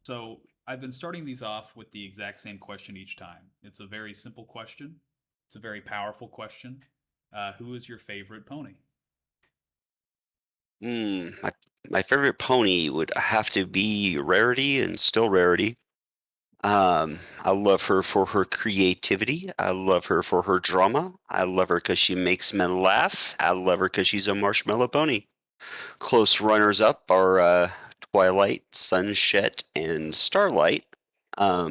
So I've been starting these off with the exact same question each time. It's a very simple question. It's a very powerful question. Who is your favorite pony? My favorite pony would have to be Rarity and still Rarity. I love her for her creativity. I love her for her drama. I love her because she makes men laugh. I love her because she's a marshmallow pony. Close runners up are Twilight, Sunset, and Starlight.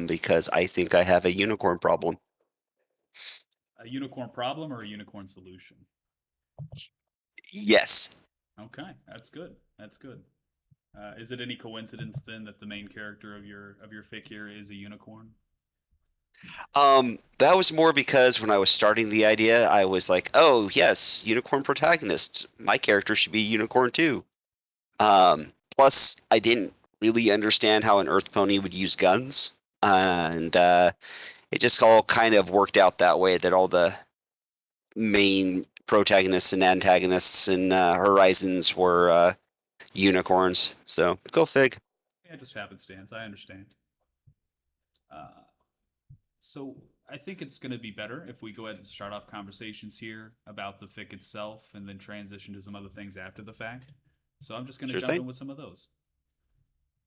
Because I think I have a unicorn problem. A unicorn problem or a unicorn solution? Yes. Okay, that's good. That's good. Is it any coincidence then that the main character of your fic here is a unicorn? That was more because when I was starting the idea, I was like, oh, yes, unicorn protagonist. My character should be a unicorn too. Plus, I didn't really understand how an Earth pony would use guns. And it just all kind of worked out that way that all the main protagonists and antagonists in Horizons were unicorns. So go fig. Yeah, just happenstance. I understand. Uh, so I think it's going to be better if we go ahead and start off conversations here about the fic itself and then transition to some other things after the fact. So I'm just going to Sure jump thing. in with some of those.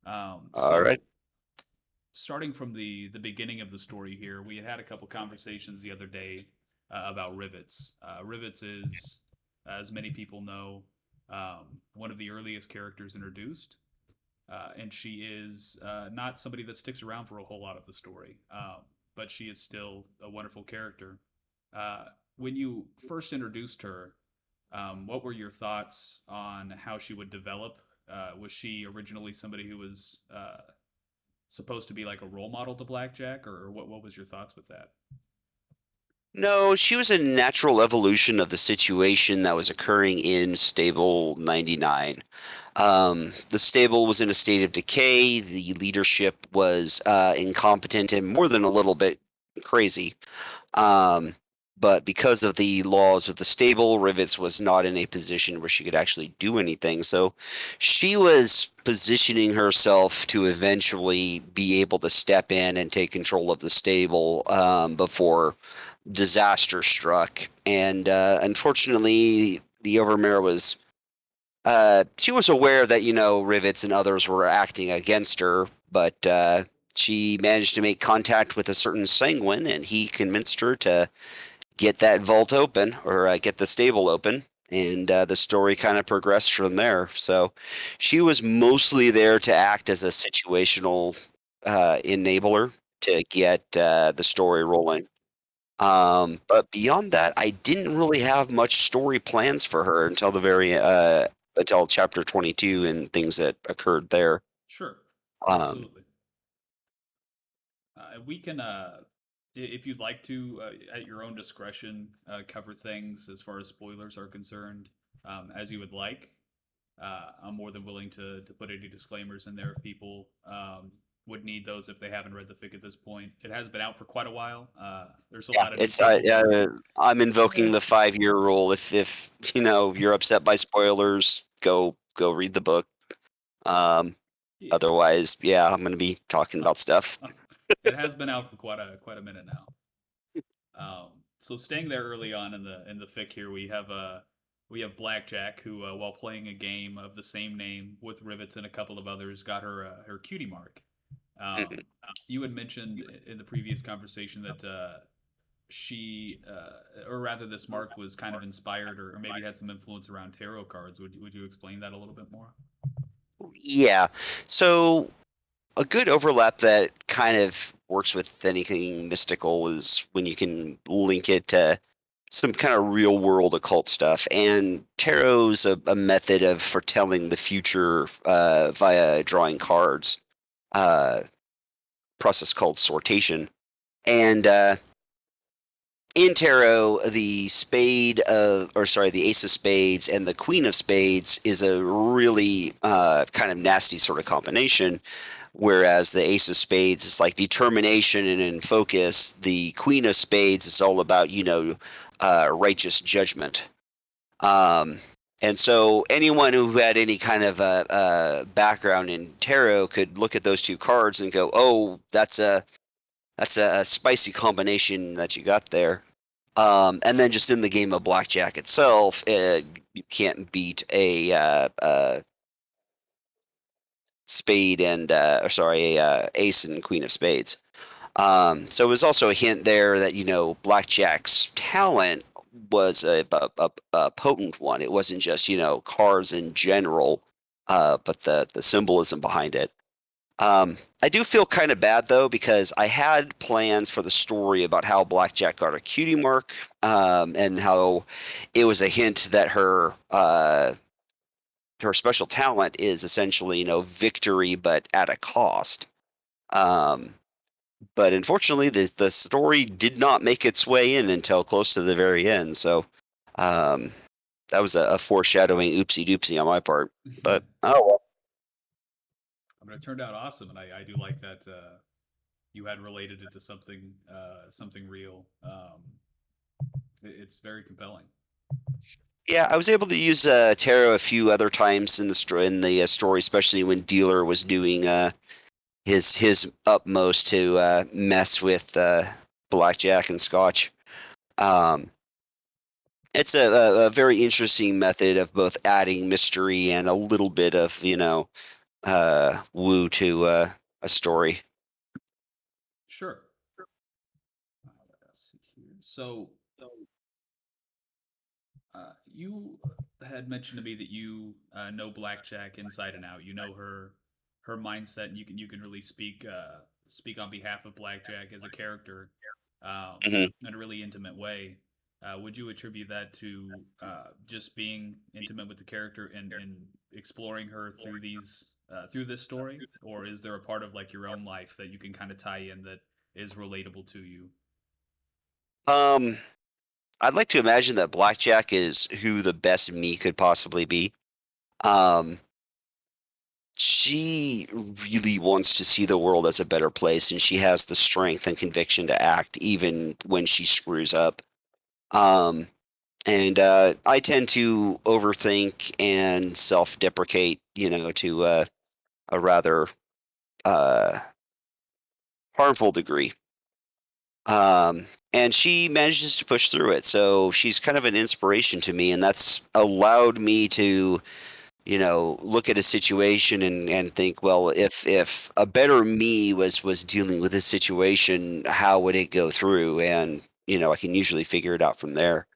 Um, All right. so starting from the beginning of the story here, we had a couple conversations the other day about rivets. Rivets is, as many people know, one of the earliest characters introduced, and she is not somebody that sticks around for a whole lot of the story, but she is still a wonderful character. Uh, when you first introduced her, what were your thoughts on how she would develop? Was she originally somebody who was supposed to be like a role model to Blackjack, or what was your thoughts with that? No, she was a natural evolution of the situation that was occurring in Stable 99. The stable was in a state of decay. The leadership was incompetent and more than a little bit crazy. Um, but because of the laws of the stable, Rivets was not in a position where she could actually do anything. So she was positioning herself to eventually be able to step in and take control of the stable before disaster struck. And unfortunately, the Overmare was. She was aware that, Rivets and others were acting against her, but she managed to make contact with a certain Sanguine, and he convinced her to get that vault open or get the stable open. And the story kind of progressed from there. So she was mostly there to act as a situational enabler to get the story rolling. But beyond that, I didn't really have much story plans for her until the very until chapter 22 and things that occurred there. Sure, Um, absolutely. We can, if you'd like to, at your own discretion, cover things as far as spoilers are concerned, as you would like. I'm more than willing to put any disclaimers in there if people would need those if they haven't read the fic at this point. It has been out for quite a while. There's a yeah, lot of new it's people who, I'm yeah, invoking the 5-year rule. If you're upset by spoilers, go read the book. Um, yeah. Otherwise, yeah, I'm gonna be talking about stuff. It has been out for quite a minute now. So staying there early on in the fic here, we have Blackjack who, while playing a game of the same name with Rivets and a couple of others, got her cutie mark. Um, you had mentioned in the previous conversation that she, or rather, this mark was kind of inspired or maybe had some influence around tarot cards. Would you explain that a little bit more? Yeah. So a good overlap that kind of works with anything mystical is when you can link it to some kind of real world occult stuff. And tarot's a method of foretelling the future via drawing cards, uh, process called sortation. And in tarot, the ace of spades and the queen of spades is a really kind of nasty sort of combination. Whereas the ace of spades is like determination and in focus. The queen of spades is all about, righteous judgment. Um, And so anyone who had any kind of background in tarot could look at those two cards and go, "Oh, that's a spicy combination that you got there." And then just in the game of blackjack itself, you can't beat a spade and or sorry, a ace and queen of spades. So it was also a hint there that blackjack's talent was a potent one. It wasn't just cards in general, but the symbolism behind it. I do feel kind of bad though because I had plans for the story about how Blackjack got a cutie mark, and how it was a hint that her special talent is essentially victory, but at a cost. Um, but unfortunately, the story did not make its way in until close to the very end. So um, that was a foreshadowing oopsie doopsie on my part. But oh well. But it turned out awesome, and I do like that you had related it to something real. It's very compelling. Yeah, I was able to use tarot a few other times in the story, especially when Dealer was doing his utmost to mess with blackjack and scotch. Um, it's a very interesting method of both adding mystery and a little bit of woo to a story. Sure. Let's see here. So you had mentioned to me that you know Blackjack inside and out. You know her mindset, and you can really speak on behalf of Blackjack as a character Hmm. in a really intimate way. Would you attribute that to just being intimate with the character and exploring her through this story, or is there a part of like your own life that you can kind of tie in that is relatable to you? Um, I'd like to imagine that Blackjack is who the best me could possibly be. Um, she really wants to see the world as a better place, and she has the strength and conviction to act even when she screws up. Um, and I tend to overthink and self-deprecate, to a rather uh, harmful degree. And she manages to push through it. So she's kind of an inspiration to me, and that's allowed me to look at a situation and think, well, if a better me was dealing with this situation, how would it go through? And I can usually figure it out from there.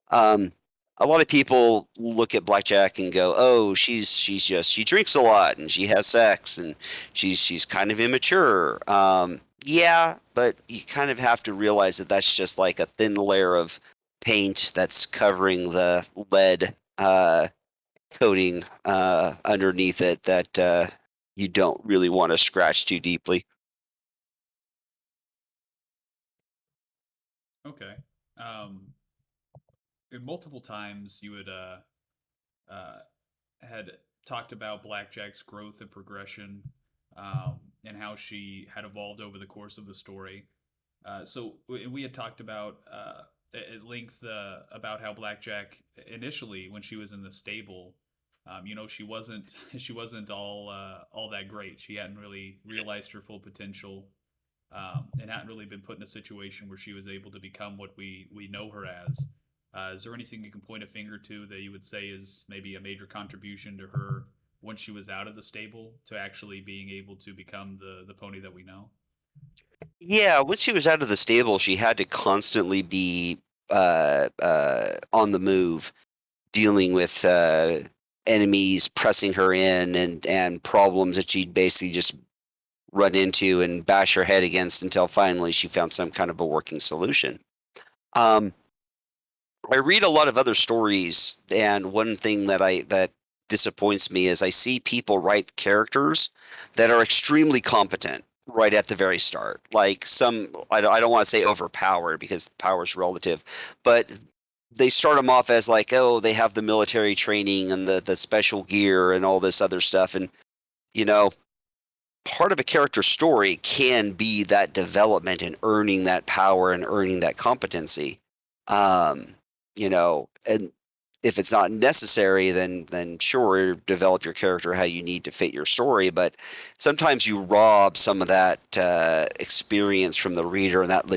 um a lot of people look at blackjack and go, oh, she drinks a lot and she has sex and she's kind of immature. Yeah, but you kind of have to realize that that's just like a thin layer of paint that's covering the lead coating underneath it that you don't really want to scratch too deeply. Okay. Um, and multiple times you uh, had talked about Blackjack's growth and progression, and how she had evolved over the course of the story. We had talked about at length about how Blackjack initially, when she was in the stable, she wasn't she wasn't all that great. She hadn't really realized her full potential, and hadn't really been put in a situation where she was able to become what we know her as. Is there anything you can point a finger to that you would say is maybe a major contribution to her once she was out of the stable to actually being able to become the pony that we know? Yeah, once she was out of the stable, she had to constantly be on the move, dealing with enemies pressing her in and problems that she'd basically just run into and bash her head against until finally she found some kind of a working solution. Um, I read a lot of other stories, and one thing that disappoints me is I see people write characters that are extremely competent right at the very start. Like I don't want to say overpowered because power is relative, but they start them off as like, oh, they have the military training and the special gear and all this other stuff, and you know, part of a character story can be that development and earning that power and earning that competency. Um, and if it's not necessary, then sure, develop your character how you need to fit your story. But sometimes you rob some of that experience from the reader and that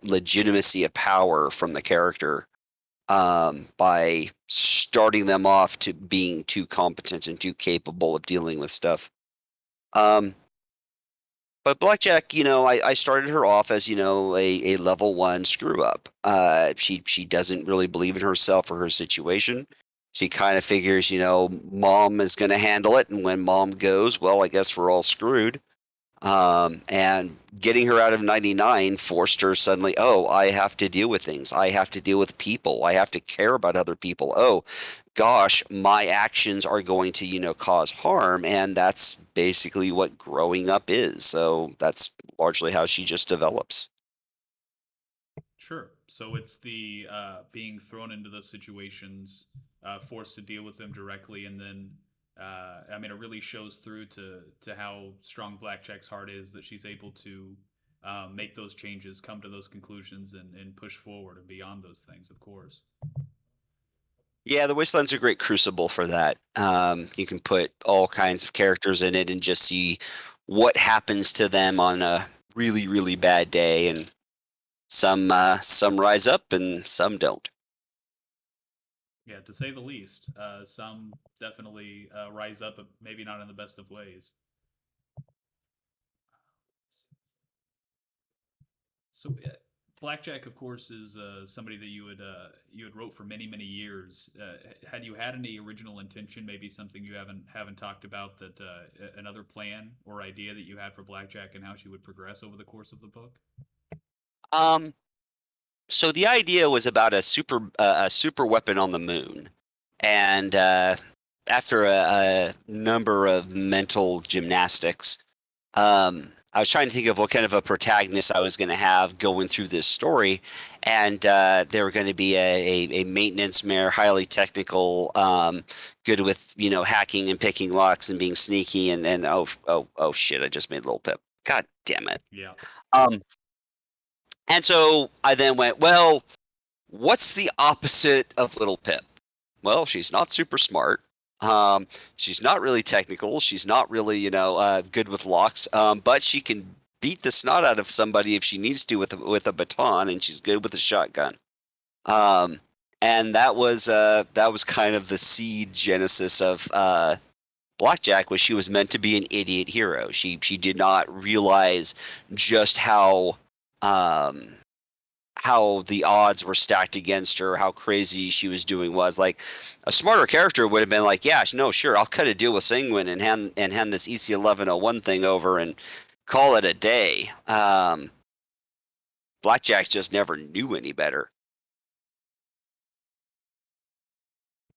legitimacy of power from the character by starting them off to being too competent and too capable of dealing with stuff. Um, but Blackjack, I started her off as, a level one screw up. She doesn't really believe in herself or her situation. She kind of figures, mom is going to handle it, and when mom goes, well, I guess we're all screwed. And getting her out of 99 forced her suddenly, oh, I have to deal with things. I have to deal with people. I have to care about other people. Oh, gosh, my actions are going to, cause harm. And that's basically what growing up is. So that's largely how she just develops. Sure. So it's the being thrown into those situations, forced to deal with them directly, and then I mean, it really shows through to how strong Blackjack's heart is that she's able to make those changes, come to those conclusions, and push forward and beyond those things. Of course. Yeah, the Wasteland's a great crucible for that. You can put all kinds of characters in it and just see what happens to them on a really, really bad day. And some rise up and some don't. Yeah, to say the least. Some definitely rise up, but maybe not in the best of ways. So Blackjack, of course, is somebody that you had wrote for many years. Had you had any original intention, maybe something you haven't talked about, that another plan or idea that you had for Blackjack and how she would progress over the course of the book? Um, so the idea was about a super weapon on the moon, and after a number of mental gymnastics, I was trying to think of what kind of a protagonist I was going to have going through this story, and they were going to be a maintenance mare, highly technical, good with hacking and picking locks and being sneaky, and oh shit, I just made Little Pip. God damn it. Yeah, Um, and so I then went, well, what's the opposite of Little Pip? Well, she's not super smart. Um, she's not really technical. She's not really, good with locks. But she can beat the snot out of somebody if she needs to with a baton, and she's good with a shotgun. Um, and that was kind of the seed genesis of Blackjack. Was she was meant to be an idiot hero. She did not realize just um, how the odds were stacked against her, how crazy she was doing was. Like a smarter character would have been like, yeah, no, sure, I'll cut a deal with Sanguine and hand this EC 1101 thing over and call it a day. Blackjack just never knew any better.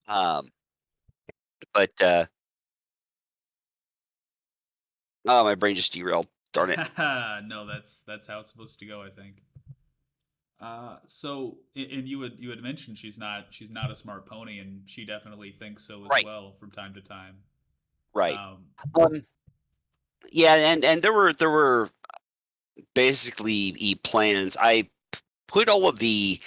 Um, but oh, my brain just derailed. Darn it. no, that's how it's supposed to go, I think. So, and you had mentioned she's not a smart pony, and she definitely thinks so as Right, well from time to time. right. Um, Um, yeah, and there were basically plans. I put all of the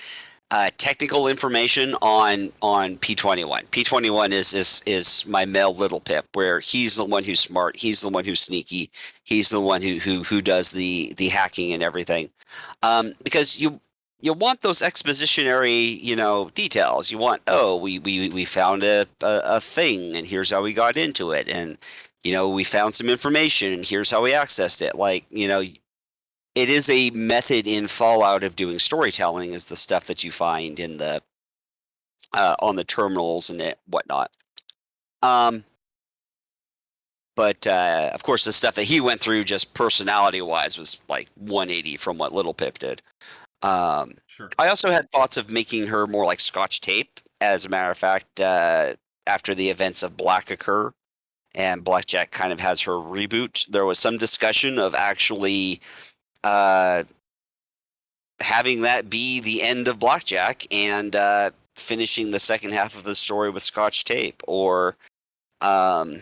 technical information on P21. P21 is my male Little Pip, where he's the one who's smart, he's the one who's sneaky, he's the one who does the hacking and everything. Because you want those expositionary details. You want, oh, we found a thing and here's how we got into it, and we found some information and here's how we accessed it. Like it is a method in Fallout of doing storytelling, is the stuff that you find in the on the terminals and whatnot. Um, but of course, the stuff that he went through, just personality wise, was like 180 from what Little Pip did. Um, sure. I also had thoughts of making her more like Scotch Tape. As a matter of fact, after the events of Black occur and Blackjack kind of has her reboot, there was some discussion of actually uh, having that be the end of Blackjack and finishing the second half of the story with Scotch Tape, or um,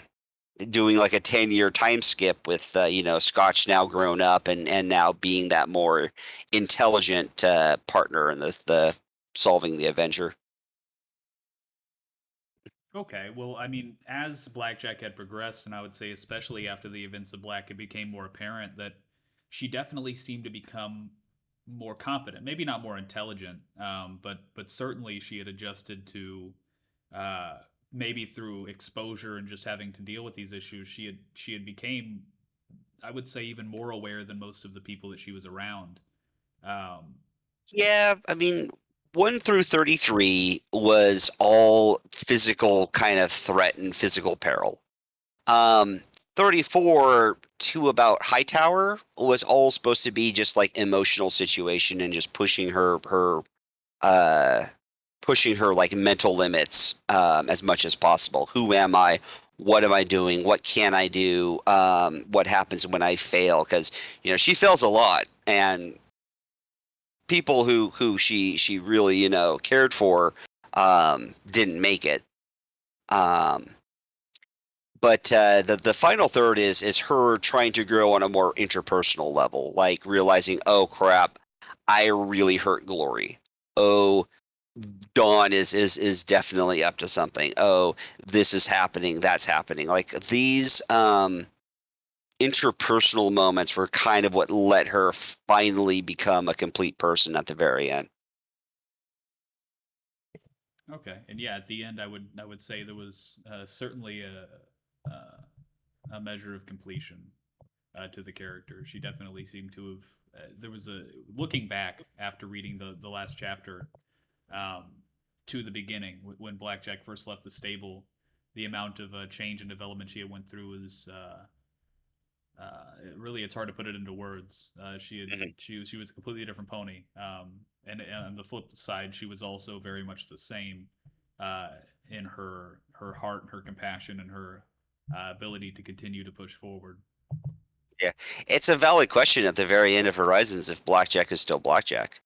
doing like a 10-year time skip with Scotch now grown up and now being that more intelligent partner in the solving the adventure. Okay, well, I mean, as Blackjack had progressed, and I would say especially after the events of Black, it became more apparent that she definitely seemed to become more competent. Maybe not more intelligent, but certainly she had adjusted to uh, maybe through exposure and just having to deal with these issues. She had became, I would say, even more aware than most of the people that she was around. Um, Yeah, I mean, 1 through 33 was all physical kind of threat and physical peril. 34 to about Hightower was all supposed to be just like emotional situation and just uh pushing her like mental limits as much as possible. Who am I? What am I doing? What can I do? What happens when I fail? Because she fails a lot, and people who she really cared for didn't make it. Um, but the final third is her trying to grow on a more interpersonal level, like realizing, oh crap, I really hurt Glory. Oh, Dawn is definitely up to something. Oh, this is happening, that's happening. Like these interpersonal moments were kind of what let her finally become a complete person at the very end. okay, and yeah, at the end, I would say there was certainly a measure of completion to the character. She definitely seemed to have. There was a looking back after reading the last chapter um, to the beginning when Blackjack first left the stable. The amount of change and development she had went through was really, it's hard to put it into words. Mhm. She was a completely different pony. And on the flip side, she was also very much the same uh, in her heart, her compassion, and her ability to continue to push forward. Yeah, it's a valid question at the very end of Horizons if Blackjack is still Blackjack.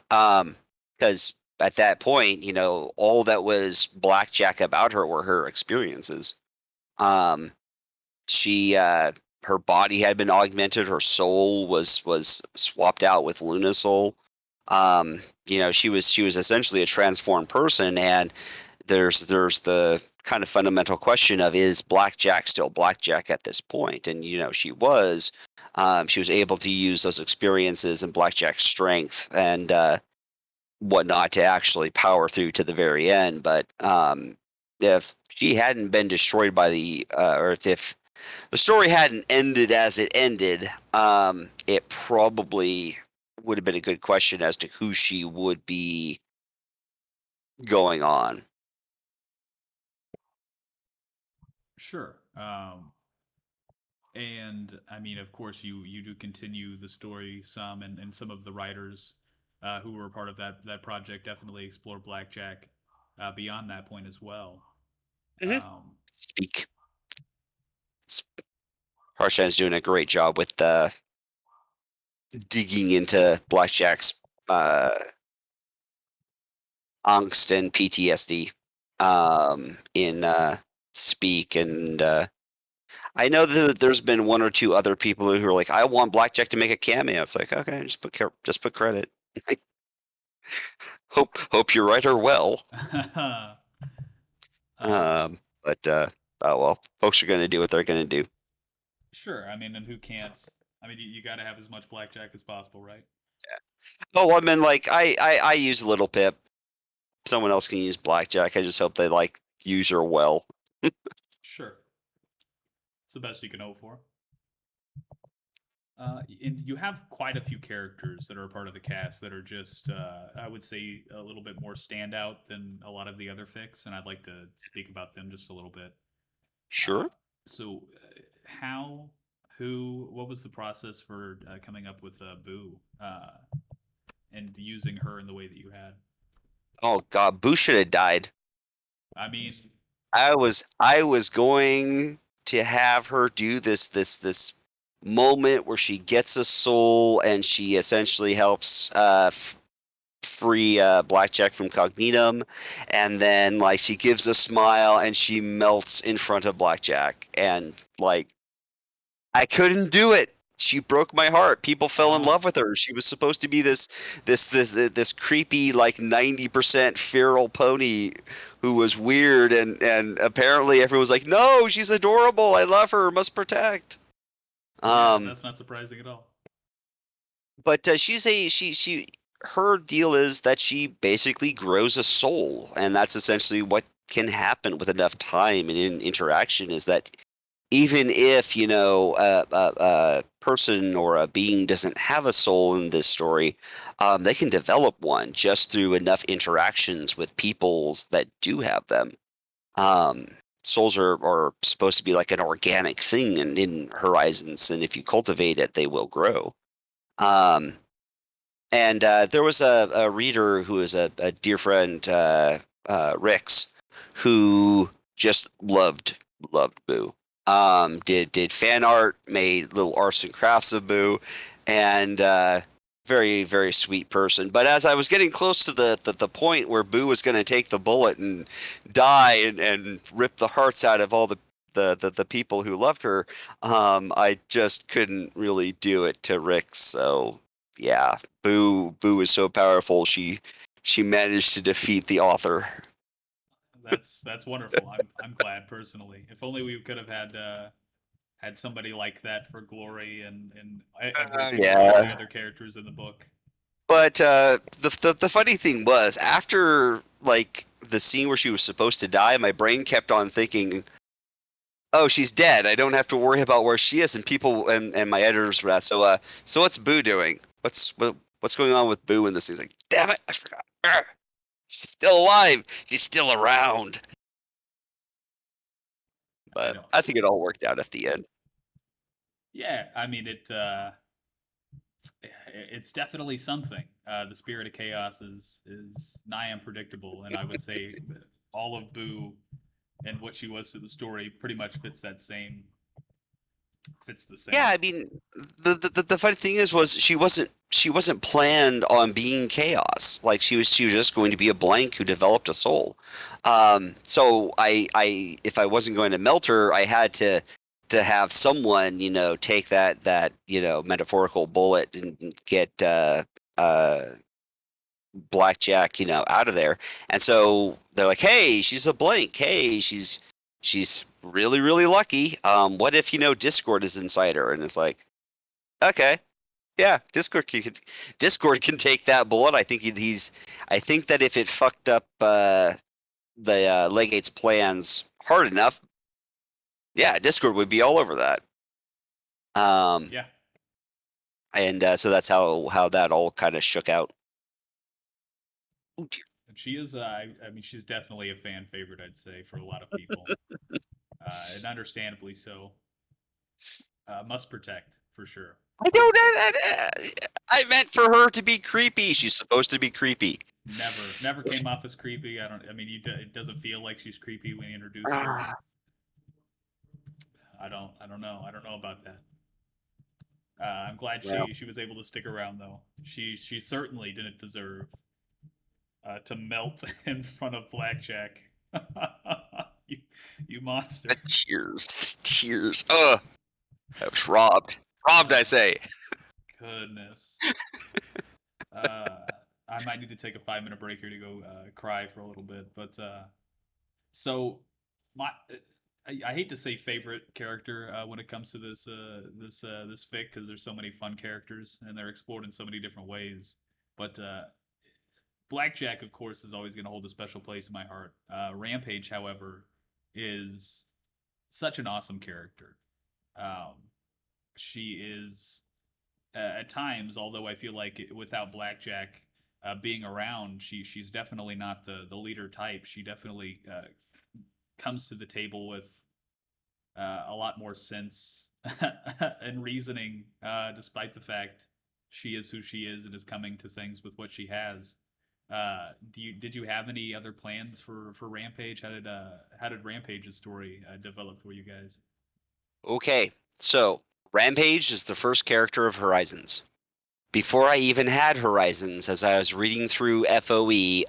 Because at that point, all that was Blackjack about her were her experiences. Um, she her body had been augmented, her soul was swapped out with Luna's soul. She was essentially a transformed person, and there's the kind of fundamental question of, is Blackjack still Blackjack at this point? And she was able to use those experiences and Blackjack's strength and whatnot to actually power through to the very end. But if she hadn't been destroyed by the or if the story hadn't ended as it ended, it probably would have been a good question as to who she would be going on. Sure. And I mean, of course, you do continue the story some, and some of the writers who were a part of that project definitely explore Blackjack beyond that point as well. Hmm. Um, Speak. Harshan's doing a great job with digging into Blackjack's uh, angst and PTSD in Speak, and I know that there's been one or two other people who are like, I want Blackjack to make a cameo. It's like, okay, just put credit. Hope you write her well. um, But oh well, folks are gonna do what they're gonna do. sure. I mean, and who can't? I mean, you got to have as much Blackjack as possible, right? Oh, I mean, like I use Little Pip. Someone else can use Blackjack. I just hope they like use her well. Sure. It's the best you can hope for. And you have quite a few characters that are a part of the cast that are just, I would say, a little bit more standout than a lot of the other fics, and I'd like to speak about them just a little bit. Uh, Sure. so, how, who, what was the process for coming up with Boo and using her in the way that you had? Oh God, Boo should have died. I mean, I was going to have her do this moment where she gets a soul and she essentially helps free Blackjack from Cognitum, and then like she gives a smile and she melts in front of Blackjack, and like I couldn't do it. She broke my heart. People fell in uh, love with her. She was supposed to be this creepy like 90% feral pony who was weird, and apparently everyone's like, no, she's adorable, I love her, must protect. Yeah, that's not surprising at all. But she her deal is that she basically grows a soul, and that's essentially what can happen with enough time and interaction. Is that even if a person or a being doesn't have a soul in this story, they can develop one just through enough interactions with peoples that do have them. Um, Souls are supposed to be like an organic thing in Horizons, and if you cultivate it, they will grow. Um, and there was a reader who is a dear friend, Rix, who just loved Boo. Did fan art, made little arts and crafts of Boo, and very very sweet person. But as I was getting close to the point where Boo was going to take the bullet and die and rip the hearts out of all the people who loved her, I just couldn't really do it to Rick. So yeah, Boo is so powerful. She managed to defeat the author. That's wonderful. I'm glad personally. If only we could have had somebody like that for Glory and every single one of the Yeah. other characters in the book. But the funny thing was, after like the scene where she was supposed to die, my brain kept on thinking, "Oh, she's dead. I don't have to worry about where she is." And people and my editors were at, so what's Boo doing? What's going on with Boo in this? He's like, "Damn it, I forgot. Arr, she's still alive. She's still around." I But don't. I think it all worked out at the end. Yeah, I mean it's definitely something. The spirit of chaos is nigh unpredictable, and I would say that all of Boo and what she was to the story pretty much fits the Yeah, same. I mean, the funny thing was she wasn't planned on being chaos. Like she was just going to be a blank who developed a soul. So I if I wasn't going to melt her, I had to have someone take that metaphorical bullet and get Blackjack out of there. And so they're like, hey, she's a blank. Hey, she's really really lucky. What if Discord is inside her? And it's like, okay, yeah, Discord can take that bullet. I think I think that if it fucked up the Legate's plans hard enough, yeah, Discord would be all over that. Um, Yeah, and so that's how that all kind of shook out. Oh, dear. and she is. I mean, she's definitely a fan favorite. I'd say for a lot of people, and understandably so. Must protect for sure. I don't. I meant for her to be creepy. She's supposed to be creepy. Never came off as creepy. I don't. I mean, it doesn't feel like she's creepy when you introduce her. I don't know. I don't know about that. I'm glad Well, she was able to stick around though. She certainly didn't deserve to melt in front of Blackjack. you, you monster. tears, tears. Ugh, I was robbed. Robbed, I Oh say. goodness. Uh, I might need to take a 5 minute break here to go cry for a little bit. But so my I hate to say favorite character when it comes to this fic because there's so many fun characters and they're explored in so many different ways. But Blackjack, of course, is always going to hold a special place in my heart. Rampage, however, is such an awesome character. Um, she is at times, although I feel like without Blackjack being around, she's definitely not the leader type. She definitely comes to the table with a lot more sense and reasoning, despite the fact she is who she is and is coming to things with what she has. Did you have any other plans for Rampage? How did Rampage's story develop for you guys? Okay, so Rampage is the first character of Horizons. Before I even had Horizons, as I was reading through FOE,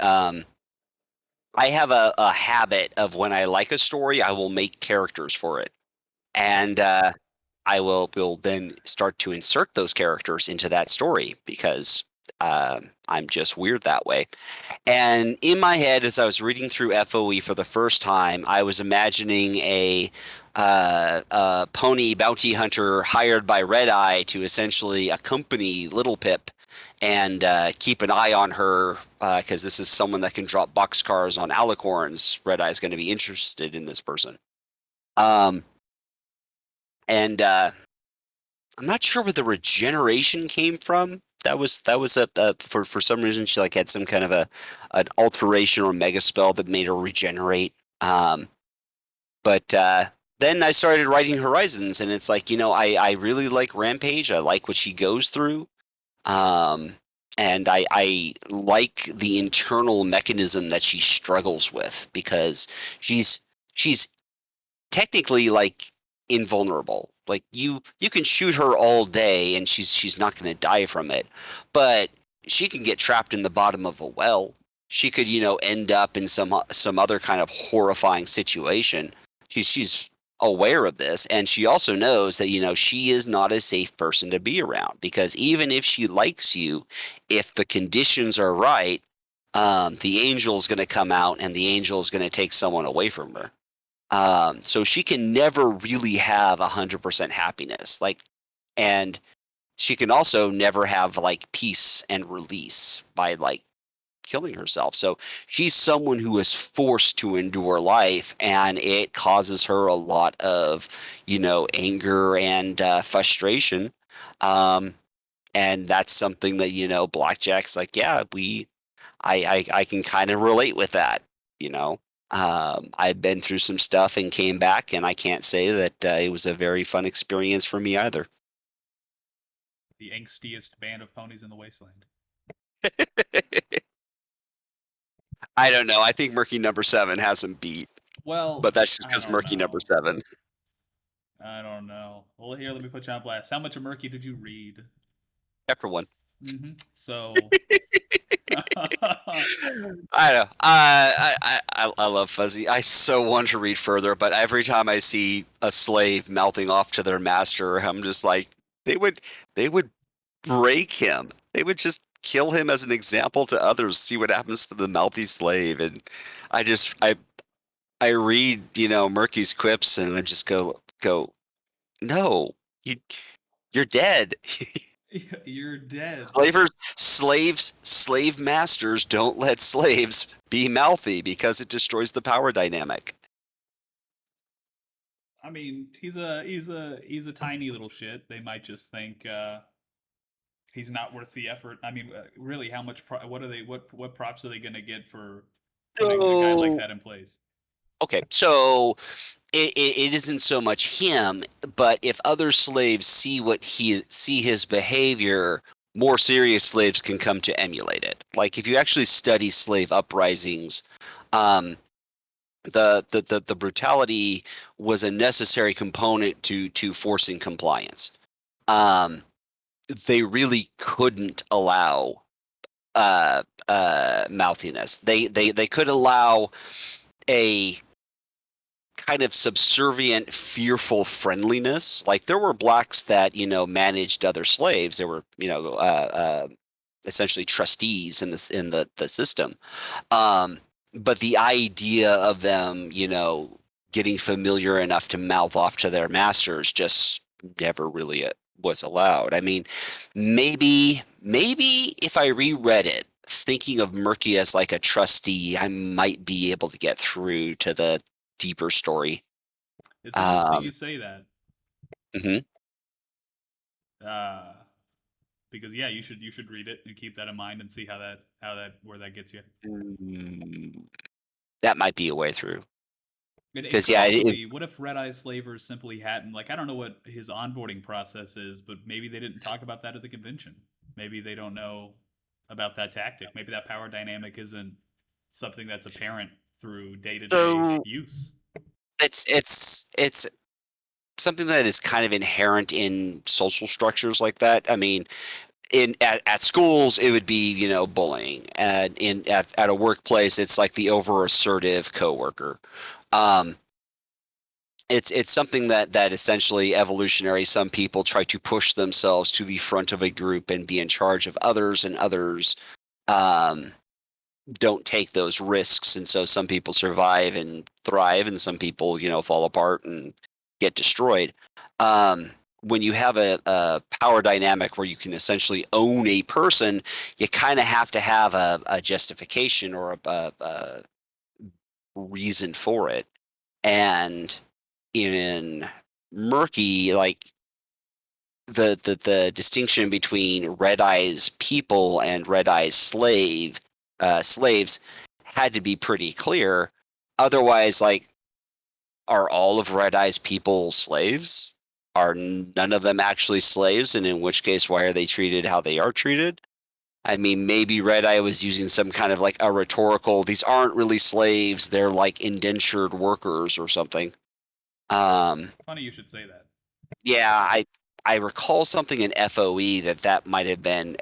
I have a habit of when I like a story, I will make characters for it. And I will then start to insert those characters into that story because I'm just weird that way. And in my head, as I was reading through FOE for the first time, I was imagining a pony bounty hunter hired by Red Eye to essentially accompany Little Pip and keep an eye on her, because this is someone that can drop boxcars on alicorns. Red Eye is going to be interested in this person. Um, and I'm not sure where the regeneration came from. That was a for some reason she like had some kind of an alteration or mega spell that made her regenerate. But then I started writing Horizons, and it's like, I really like Rampage. I like what she goes through. Um, and I like the internal mechanism that she struggles with, because she's technically like invulnerable. Like you can shoot her all day and she's not going to die from it, but she can get trapped in the bottom of a well. She could, end up in some other kind of horrifying situation. She's aware of this, and she also knows that she is not a safe person to be around, because even if she likes you, if the conditions are right, the angel's going to come out and the angel's going to take someone away from her. So she can never really have 100% happiness. And she can also never have like peace and release by like killing herself. So she's someone who is forced to endure life, and it causes her a lot of, anger and frustration. Um, and that's something that, Blackjack's like, yeah, I can kind of relate with that, you know. I've been through some stuff and came back, and I can't say that it was a very fun experience for me either. The angstiest band of ponies in the wasteland. I don't know. I think Murky number 7 has him beat, Well, but that's just I because don't Murky number know. 7. I don't know. Well, here, let me put you on blast. How much of Murky did you read? Chapter 1. So, I know. I love Fuzzy. I so want to read further, but every time I see a slave mouthing off to their master, I'm just like, they would break him. They would just kill him as an example to others. See what happens to the mouthy slave. And I read Murky's quips, and I just go, no, you you're dead. you're dead. Slave masters don't let slaves be mouthy because it destroys the power dynamic. I mean, he's a tiny little shit. They might just think he's not worth the effort. I mean, really, how much? What props are they gonna get for putting a guy like So that in place? okay, so it isn't so much him, but if other slaves see his behavior, more serious slaves can come to emulate it. Like if you actually study slave uprisings, um, the brutality was a necessary component to forcing compliance. Um, they really couldn't allow mouthiness. They could allow a kind of subservient, fearful friendliness. Like there were blacks that managed other slaves. There were essentially trustees in the system. Um, but the idea of them, getting familiar enough to mouth off to their masters just never really was allowed. I mean, maybe if I reread it, thinking of Murky as like a trustee, I might be able to get through to the deeper story. It's interesting you Um, say that. mhm. Uh, because yeah, you should read it and keep that in mind and see how that where that gets you. Mm, that might be a way through. It Because could yeah, also be, what if Red Eye Slavers simply hadn't, like, I don't know what his onboarding process is, but maybe they didn't talk about that at the convention. Maybe they don't know about that tactic. Maybe that power dynamic isn't something that's apparent through day-to-day so use. it's something that is kind of inherent in social structures like that. I mean, at schools it would be bullying, and at a workplace it's like the over assertive coworker. Um, it's something that essentially evolutionary. Some people try to push themselves to the front of a group and be in charge of others, and others um, don't take those risks. And so some people survive and thrive, and some people, fall apart and get destroyed. When you have a power dynamic where you can essentially own a person, you kind of have to have a justification or a reason for it. And in Murky, like the distinction between Red Eye's people and Red Eye's slaves had to be pretty clear. Otherwise, like, are all of Red Eye's people slaves? Are none of them actually slaves? And in which case, why are they treated how they are treated? I mean, maybe Red Eye was using some kind of like a rhetorical, these aren't really slaves, they're like indentured workers or something. Funny you should say that. Yeah, I recall something in FOE that might have been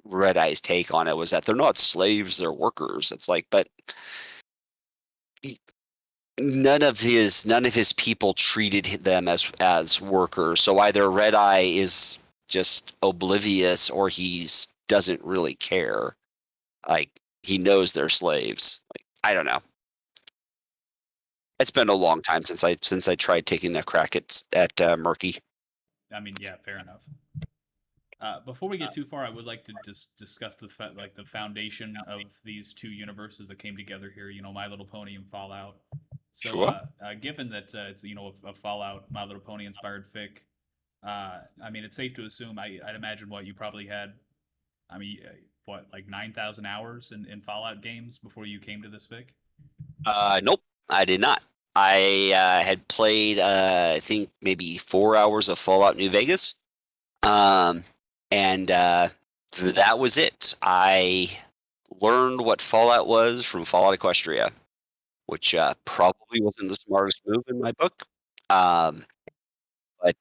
Red Eye's take on it, was that they're not slaves, they're workers. It's like, but none of his people treated them as workers. So either Red Eye is just oblivious, or he doesn't really care. Like, he knows they're slaves. Like, I don't know. It's been a long time since I tried taking a crack at Murky. I mean, yeah, fair enough. Before we get too far, I would like to discuss the foundation of these two universes that came together here. My Little Pony and Fallout. So, Sure. given that it's a Fallout My Little Pony inspired fic, I mean, it's safe to assume I'd imagine what you probably had. I mean, what, like 9,000 hours in Fallout games before you came to this fic? Nope, I did not. I had played, I think maybe 4 hours of Fallout New Vegas, um, and that was it. I learned what Fallout was from Fallout Equestria, which probably wasn't the smartest move in my book. Um, but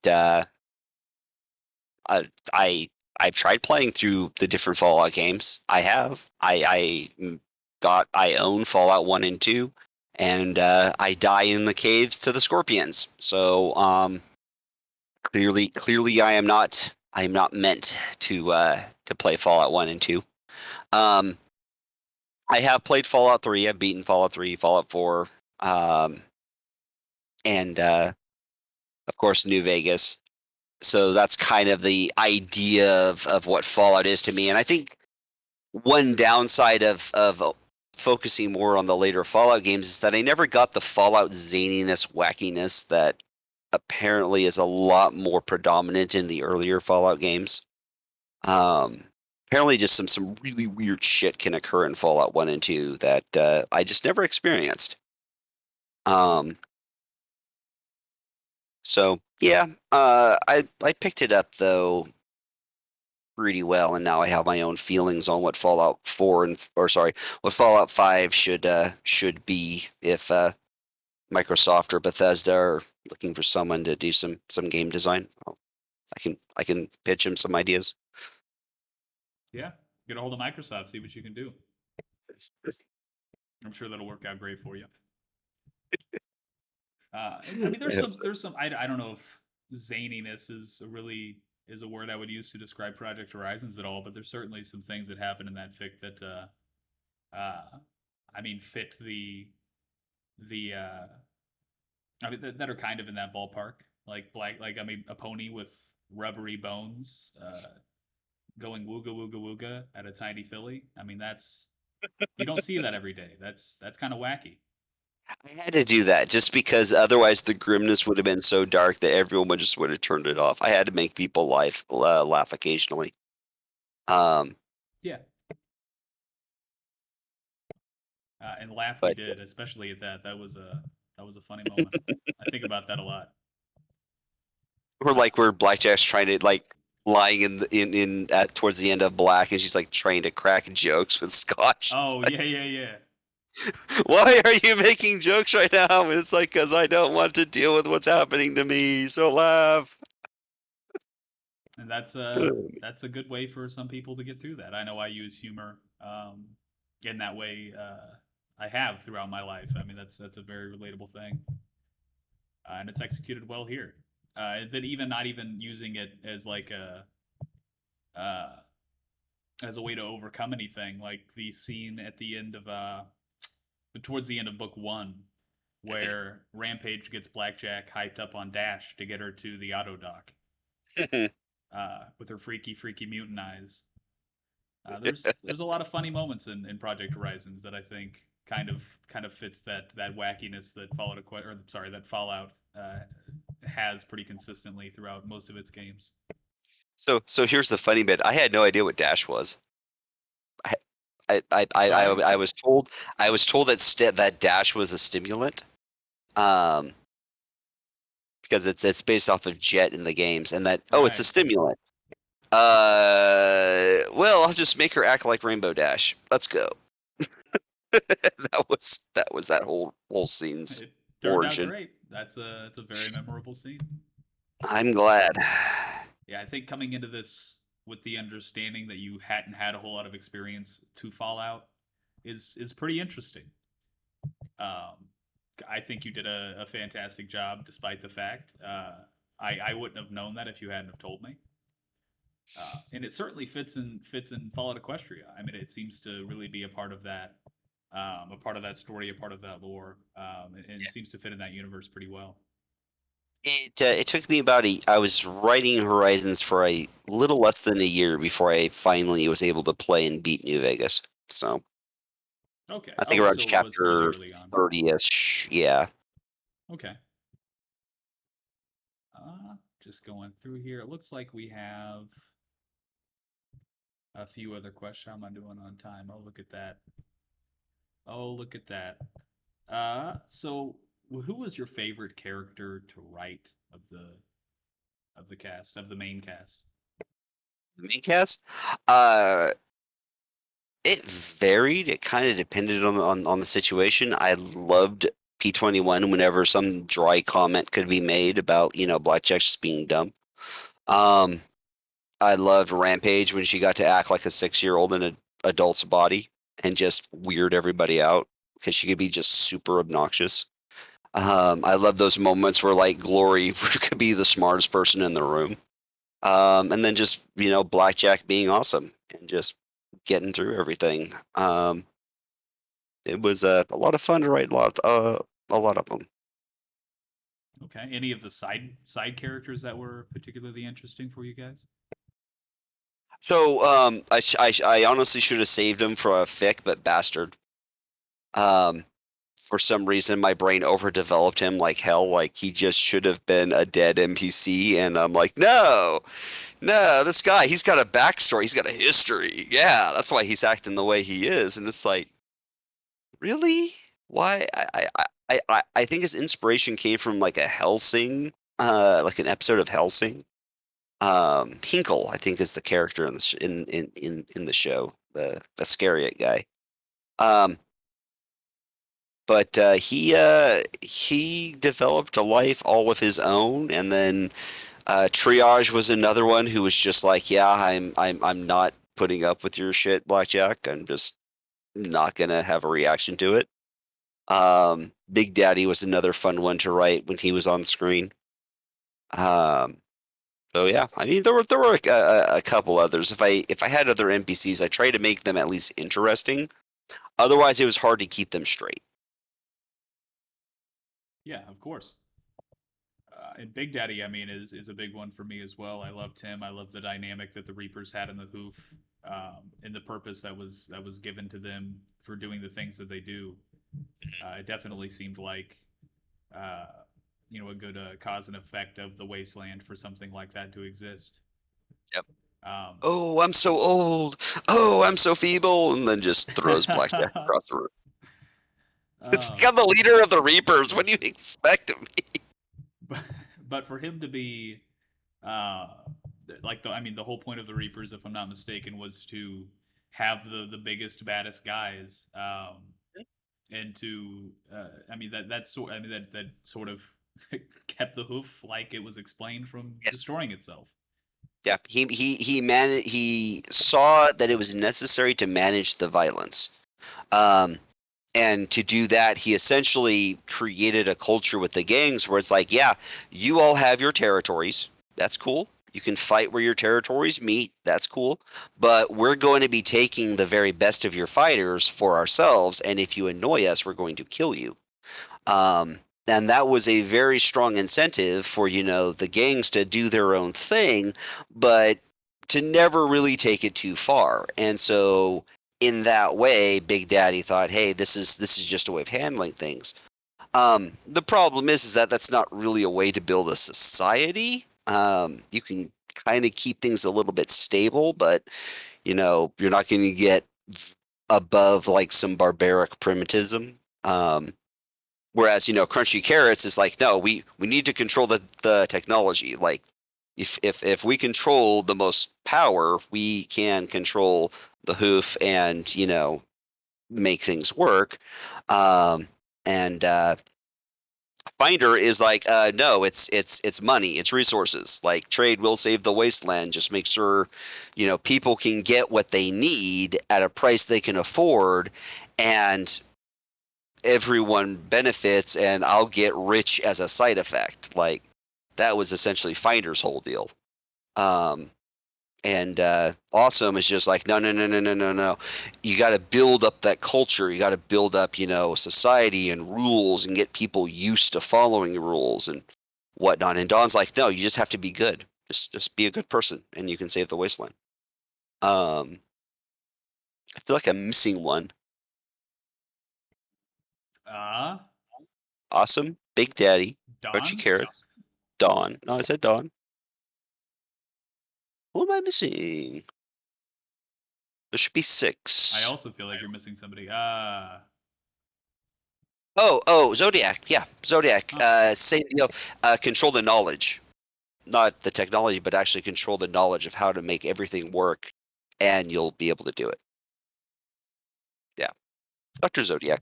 I, I I've tried playing through the different Fallout games. I have. I own Fallout 1 and 2, and I die in the caves to the scorpions. So clearly I am not meant to play Fallout 1 and 2. Um, I have played Fallout 3. I've beaten Fallout 3, Fallout 4, um, and of course New Vegas. So that's kind of the idea of what Fallout is to me. And I think one downside of focusing more on the later Fallout games is that I never got the Fallout zaniness, wackiness that apparently is a lot more predominant in the earlier Fallout games. Apparently, just some really weird shit can occur in Fallout 1 and 2 that I just never experienced. Um, so yeah, I picked it up though pretty well, and now I have my own feelings on what Fallout 4 what Fallout 5 should be if Microsoft or Bethesda are looking for someone to do some game design. I can pitch them some ideas. Yeah, get a hold of Microsoft, see what you can do. I'm sure that'll work out great for you. I mean, I hope so. there's some I don't know if zaniness is a word I would use to describe Project Horizons at all, but there's certainly some things that happen in that fic that I mean fit the I mean that are kind of in that ballpark. Like I mean a pony with rubbery bones going wooga wooga wooga at a tiny filly. I mean that's you don't see that every day. That's kind of wacky. I had to do that just because otherwise the grimness would have been so dark that everyone would have turned it off. I had to make people laugh occasionally. Um, Yeah, and laugh we but did, especially at that. That was a funny moment. I think about that a lot. we're Uh, like where Blackjack's trying to like lying in at towards the end of Black, and she's like trying to crack jokes with Scotch. It's oh like, yeah, yeah, yeah. why are you making jokes right now? And it's like, because I don't want to deal with what's happening to me. So laugh. And that's a good way for some people to get through that. I know I use humor in that way. I have throughout my life. I mean, that's a very relatable thing. and it's executed well here. That even not even using it as like uh, a way to overcome anything, like the scene at the end of towards the end of book one, where Rampage gets Blackjack hyped up on Dash to get her to the auto dock with her freaky mutant eyes. There's a lot of funny moments in Project Horizons that I think kind of fits that wackiness that that Fallout has pretty consistently throughout most of its games. So here's the funny bit. I had no idea what Dash was. I Sorry. I was told that that Dash was a stimulant. Um, because it's based off of Jet in the games, and that it's a Right. stimulant. Well, I'll just make her act like Rainbow Dash. Let's go. That was that whole scene's It turned out origin. great. That's a very memorable scene. I'm glad. Yeah, I think coming into this with the understanding that you hadn't had a whole lot of experience to Fallout is pretty interesting. Um, I think you did a fantastic job, despite the fact I wouldn't have known that if you hadn't have told me. And it certainly fits in Fallout Equestria. I mean, it seems to really be a part of that story, a part of that lore, and it seems to fit in that universe pretty well. It took me I was writing Horizons for a little less than a year before I finally was able to play and beat New Vegas. So Okay. I think Oh, around so it was really chapter early on. 30ish. Yeah. Okay. Just going through here. It looks like we have a few other questions. How am I doing on time? Oh, look at that. Oh, look at that. So who was your favorite character to write of the cast of the main cast? The main cast. Uh, it varied. It kind of depended on the situation. I loved P21 whenever some dry comment could be made about Blackjack just being dumb. Um, I loved Rampage when she got to act like a 6-year-old in an adult's body and just weird everybody out because she could be just super obnoxious. I love those moments where like Glory could be the smartest person in the room. And then just Blackjack being awesome and just getting through everything. It was a lot of fun to write a lot of them. Okay. Any of the side characters that were particularly interesting for you guys? So I honestly should have saved him for a fic, but bastard. Um, for some reason, my brain overdeveloped him like hell. Like he just should have been a dead NPC, and I'm like, no, no, this guy, he's got a backstory, he's got a history. Yeah, that's why he's acting the way he is, and it's like, really? Why? I think his inspiration came from like a Hellsing, like an episode of Hellsing. Hinkle, I think, is the character in in the show, the Iscariot guy. Um, but he developed a life all of his own, and then Triage was another one who was just like, yeah, I'm not putting up with your shit, Blackjack. I'm just not gonna have a reaction to it. Big Daddy was another fun one to write when he was on screen. Um, so yeah, I mean there were like a couple others. If I had other NPCs, I tried to make them at least interesting. Otherwise, it was hard to keep them straight. Yeah, of course. And Big Daddy, I mean, is a big one for me as well. I loved him. I love the dynamic that the Reapers had in the Hoof, and the purpose that was given to them for doing the things that they do. It definitely seemed like, uh, a good cause and effect of the wasteland for something like that to exist. Yep. Um, Oh, I'm so old. Oh, I'm so feeble, and then just throws Blackjack across the room. It's like um, I'm the leader of the Reapers. What do you expect of me? but, but for him to be uh, I mean, the whole point of the Reapers, if I'm not mistaken, was to have the biggest, baddest guys, and to I mean that sort of kept the hoof like it was explained from Yes. destroying itself. Yeah. He saw that it was necessary to manage the violence. Um, And to do that, he essentially created a culture with the gangs where it's like, yeah, you all have your territories. That's cool. You can fight where your territories meet. That's cool. But we're going to be taking the very best of your fighters for ourselves. And if you annoy us, we're going to kill you. And that was a very strong incentive for, the gangs to do their own thing, but to never really take it too far. And so in that way, Big Daddy thought, hey, this is just a way of handling things. The problem is that that's not really a way to build a society. You can kind of keep things a little bit stable, but you're not going to get above like some barbaric primitivism. Whereas, Crunchy Carrots is like, no, we need to control the technology. Like, if we control the most power, we can control the hoof and, make things work. And Finder is like, no, it's money, it's resources. Like, trade will save the wasteland. Just make sure, people can get what they need at a price they can afford, and everyone benefits, and I'll get rich as a side effect. Like, that was essentially Finder's whole deal. And Awesome is just like, no, no, no, no, no, no, no. You got to build up that culture. You got to build up, society and rules and get people used to following rules and whatnot. And Dawn's like, no, you just have to be good. Just be a good person, and you can save the wasteland. I feel like I'm missing one. Awesome, Big Daddy, Crunchy Dawn? Carrot, Dawn. No, I said Dawn. Who am I missing? There should be I 6. also feel like you're missing somebody. Oh, Zodiac. Yeah, Zodiac. Oh. Same deal. Control the knowledge, not the technology, but actually control the knowledge of how to make everything work, and you'll be able to do it. Yeah, Dr. Zodiac.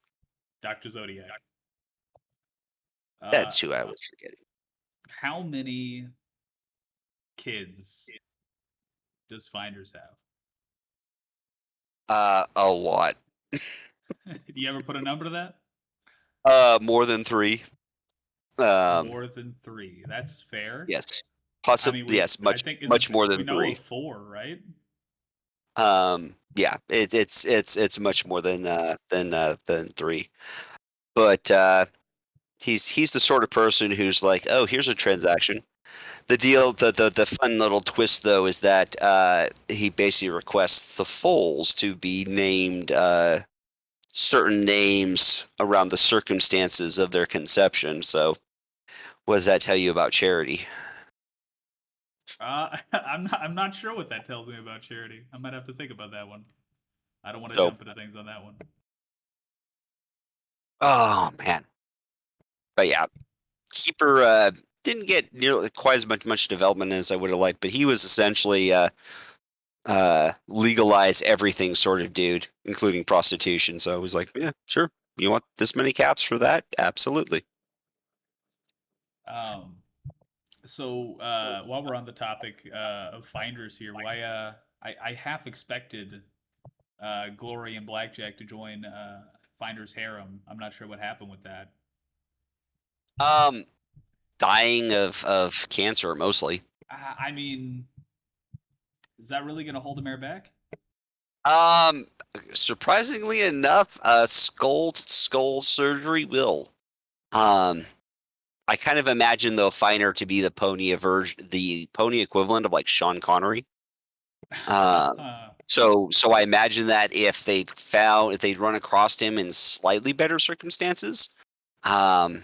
Dr. Zodiac. That's who I was forgetting. How many kids does Finders have? A lot. Do you ever put a number to that? More than 3. More than 3. That's fair. Yes. I Possibly. mean, Yes. I Much. think Much more we than know 3. of 4, right? Yeah. It's much more than 3. But he's the sort of person who's like, oh, here's a transaction. The deal, the fun little twist though, is that he basically requests the foals to be named certain names around the circumstances of their conception. So, what does that tell you about Charity? I'm not sure what that tells me about Charity. I might have to think about that one. I don't want to So, jump into things on that one. oh man, but yeah, Keeper didn't get nearly quite as much development as I would have liked, but he was essentially legalize everything sort of dude, including prostitution. So I was like, yeah, sure. You want this many caps for that? Absolutely. Um, so while we're on the topic of Finders here, I half expected Glory and Blackjack to join Finder's harem. I'm not sure what happened with that. Um, Dying of cancer mostly. I mean, is that really going to hold Mare back? Um, Surprisingly enough, skull surgery will. Um, I kind of imagine though Finer to be the the pony equivalent of like Sean Connery. So I imagine that if they'd run across him in slightly better circumstances, um,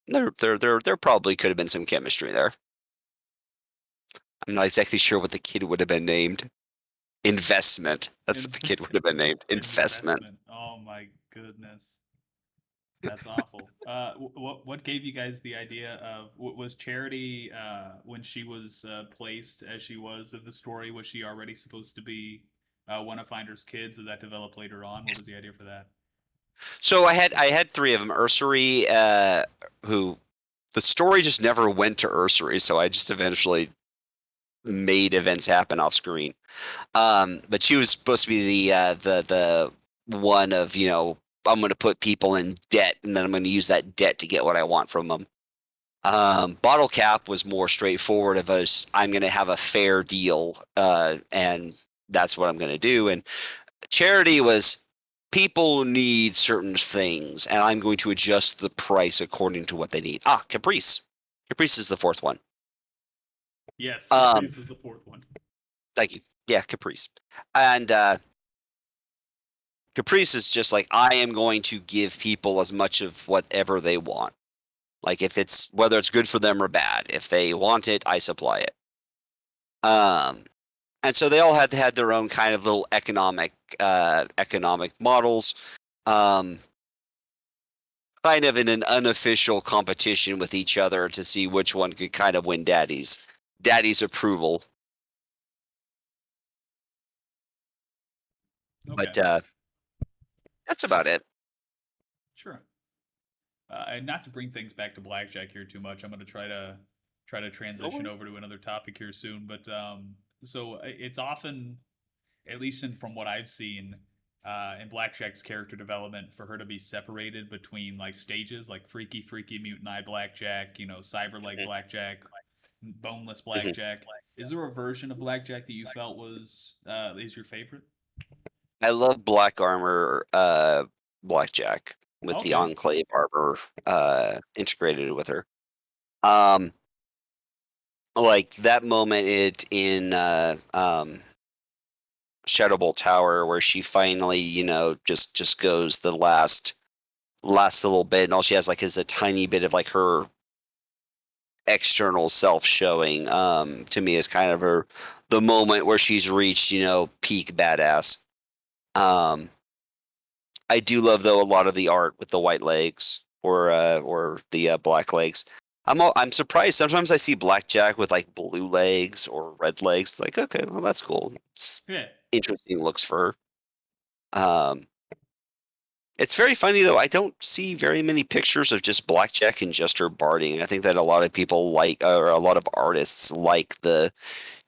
there probably could have been some chemistry there. I'm not exactly sure what the kid would have been named. Investment. That's what the kid would have been named. Investment. Oh my goodness. That's awful. What gave you guys the idea of was Charity when she was placed as she was in the story? Was she already supposed to be one of Finder's kids? Did that develop later on? What was the idea for that? So I had 3 of them. Ursary, who the story just never went to Ursary, so I just eventually made events happen off screen. But she was supposed to be the one of to put people in debt, and then I'm going to use that debt to get what I want from them. Bottle cap was more straightforward of us. I'm going to have a fair deal, and that's what I'm going to do. And charity was people need certain things, and I'm going to adjust the price according to what they need. Caprice. Caprice is the fourth one. Yes, Caprice is the fourth one. Thank you. Yeah, Caprice. And Caprice is just like, I am going to give people as much of whatever they want. Like if it's whether it's good for them or bad. If they want it, I supply it. And so they all had their own kind of little economic models. Kind of in an unofficial competition with each other to see which one could kind of win daddy's approval. Okay. But that's about it. Sure. And not to bring things back to Blackjack here too much, I'm going to try to transition over to another topic here soon. But so it's often, at least from what I've seen, in Blackjack's character development, for her to be separated between like stages, like freaky mutant eye Blackjack, cyber like Blackjack, boneless Blackjack. Is there a version of Blackjack that you felt was is your favorite? I love Black Armor Blackjack with the Enclave armor integrated with her. Like that moment in Shadowbolt Tower where she finally, just goes the last little bit, and all she has like is a tiny bit of like her external self showing. To me is kind of the moment where she's reached, peak badass. I do love though a lot of the art with the white legs or the black legs. I'm surprised sometimes I see Blackjack with like blue legs or red legs. Like, okay, well that's cool. Yeah. Interesting looks for her. It's very funny though. I don't see very many pictures of just Blackjack and just her barding. I think that a lot of people like, or a lot of artists like the,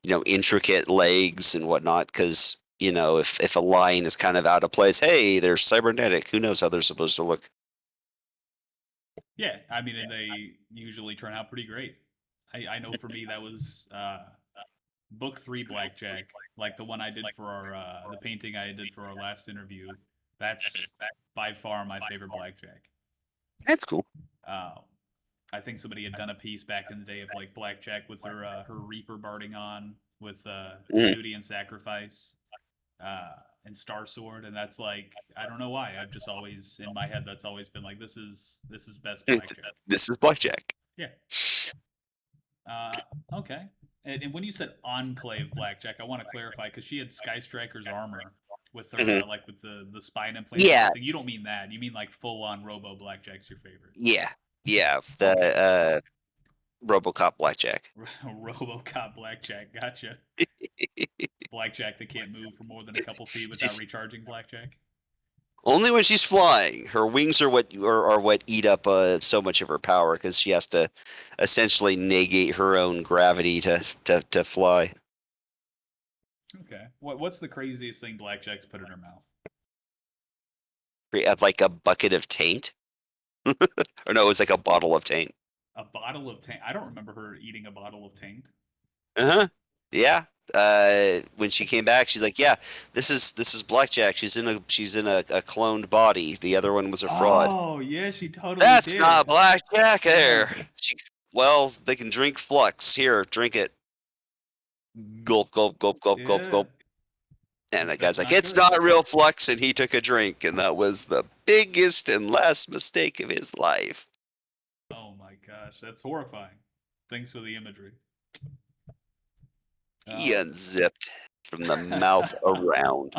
intricate legs and whatnot. Because if a line is kind of out of place, hey, they're cybernetic. Who knows how they're supposed to look? Yeah, I mean, and they usually turn out pretty great. I know for me that was book 3 Blackjack, like the one I did for our the painting I did for our last interview. That's by far my favorite Blackjack. That's cool. I think somebody had done a piece back in the day of like Blackjack with her Reaper barding on with Duty and Sacrifice and Star Sword, and that's like I don't know why I've just always in my head that's always been like this is best Blackjack. This is Blackjack. Yeah. Okay. And when you said Enclave Blackjack, I want to clarify because she had Sky Striker's armor with her like with the spine implant. Yeah. You don't mean that. You mean like full on Robo Blackjack's your favorite. Yeah. The RoboCop Blackjack. RoboCop Blackjack. Gotcha. Blackjack that can't move for more than a couple feet without recharging Blackjack. Only when she's flying. Her wings are what eat up so much of her power because she has to essentially negate her own gravity to fly. Okay. What's the craziest thing Blackjack's put in her mouth? Like a bucket of taint? Or no, it was like a bottle of taint. A bottle of taint? I don't remember her eating a bottle of taint. Uh-huh. Yeah. When she came back, she's like, "Yeah, this is Blackjack. She's in a cloned body. The other one was a fraud." Oh yeah, she totally That's did. not Blackjack there. Well, they can drink flux. Here, drink it. Gulp, gulp, gulp, gulp, gulp, gulp. And the guy's like, "It's not real flux," and he took a drink, and that was the biggest and last mistake of his life. Oh my gosh, that's horrifying. Thanks for the imagery. He unzipped from the mouth around.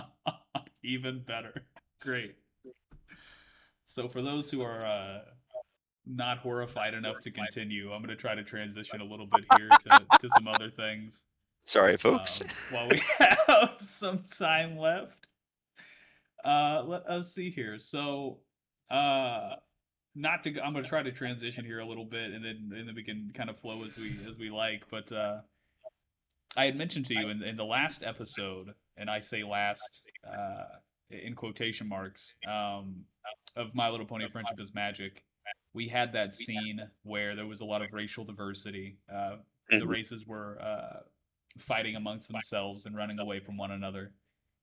Even better. Great. So for those who are not horrified enough to continue, I'm going to try to transition a little bit here to some other things. Sorry, folks. While we have some time left. Let us see here. So, I'm going to try to transition here a little bit, and then we can kind of flow as we like. But I had mentioned to you in the last episode, and I say last in quotation marks, of My Little Pony: Friendship is Magic, we had that scene where there was a lot of racial diversity. The Hmm. races were fighting amongst themselves and running away from one another,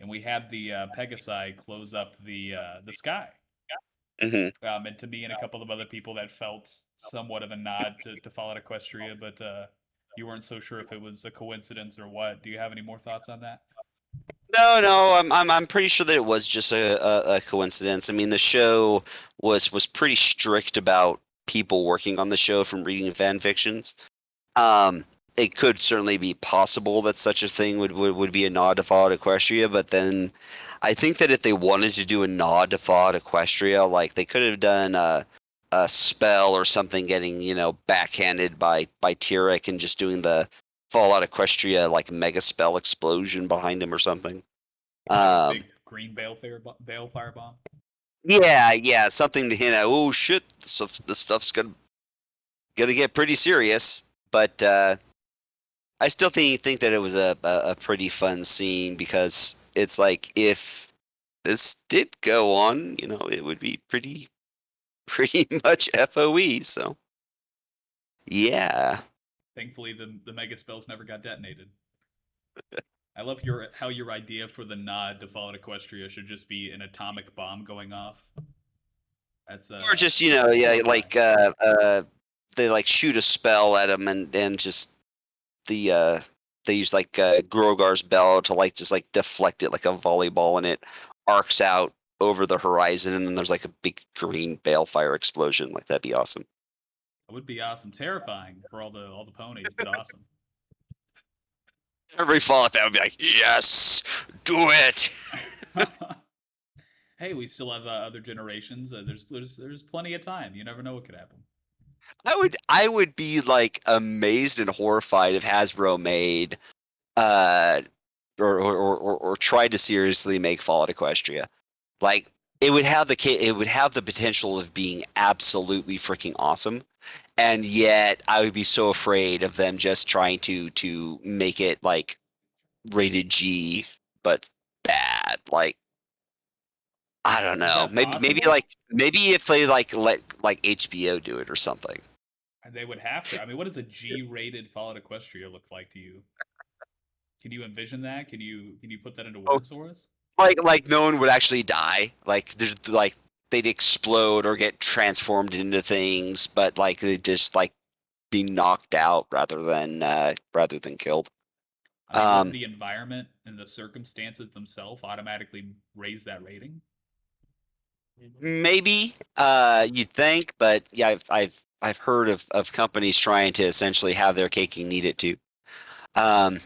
and we had the Pegasi close up the sky. Hmm. And to me and a couple of other people, that felt somewhat of a nod to Fallout Equestria, but you weren't so sure if it was a coincidence or what. Do you have any more thoughts on that? No, I'm pretty sure that it was just a coincidence. I mean, the show was pretty strict about people working on the show from reading fan fictions. Um, it could certainly be possible that such a thing would be a nod to Fallout Equestria, but then I think that if they wanted to do a nod to Fallout Equestria, like they could have done a spell or something getting, backhanded by Tyrek and just doing the Fallout Equestria like mega spell explosion behind him or something. Like a Um, big green balefire bomb? yeah, something to hint at. Oh shit, this stuff's gonna get pretty serious. But I still think that it was a pretty fun scene because it's like if this did go on, it would be pretty much FOE. So yeah, Thankfully, the mega spells never got detonated. I love how your idea for the nod to Fallout Equestria should just be an atomic bomb going off. That's or just yeah, horrifying. like they like shoot a spell at him and just the they use like Grogar's bell to like just like deflect it like a volleyball and it arcs out over the horizon and then there's like a big green balefire explosion. Like that'd be awesome. It would be awesome, terrifying for all the ponies, but awesome. Every Fallout that would be like, yes, do it. Hey, we still have other generations. There's plenty of time. You never know what could happen. I would be like amazed and horrified if Hasbro made uh or tried to seriously make Fallout Equestria. Like it would have the potential of being absolutely freaking awesome. And yet I would be so afraid of them just trying to make it like rated G but bad. Like I don't Is know. that Maybe possible? like maybe if they like let like HBO do it or something. They would have to. I mean, what does a G-rated Fallout Equestria look like to you? Can you envision that? Can you put that into Oh, words for us? like no one would actually die. Like there's like they'd explode or get transformed into things, but like they just like be knocked out rather than killed. I mean, wouldn't Um, the environment and the circumstances themselves automatically raise that rating? maybe you'd think, but yeah, I've heard of companies trying to essentially have their cake and eat it too. Um,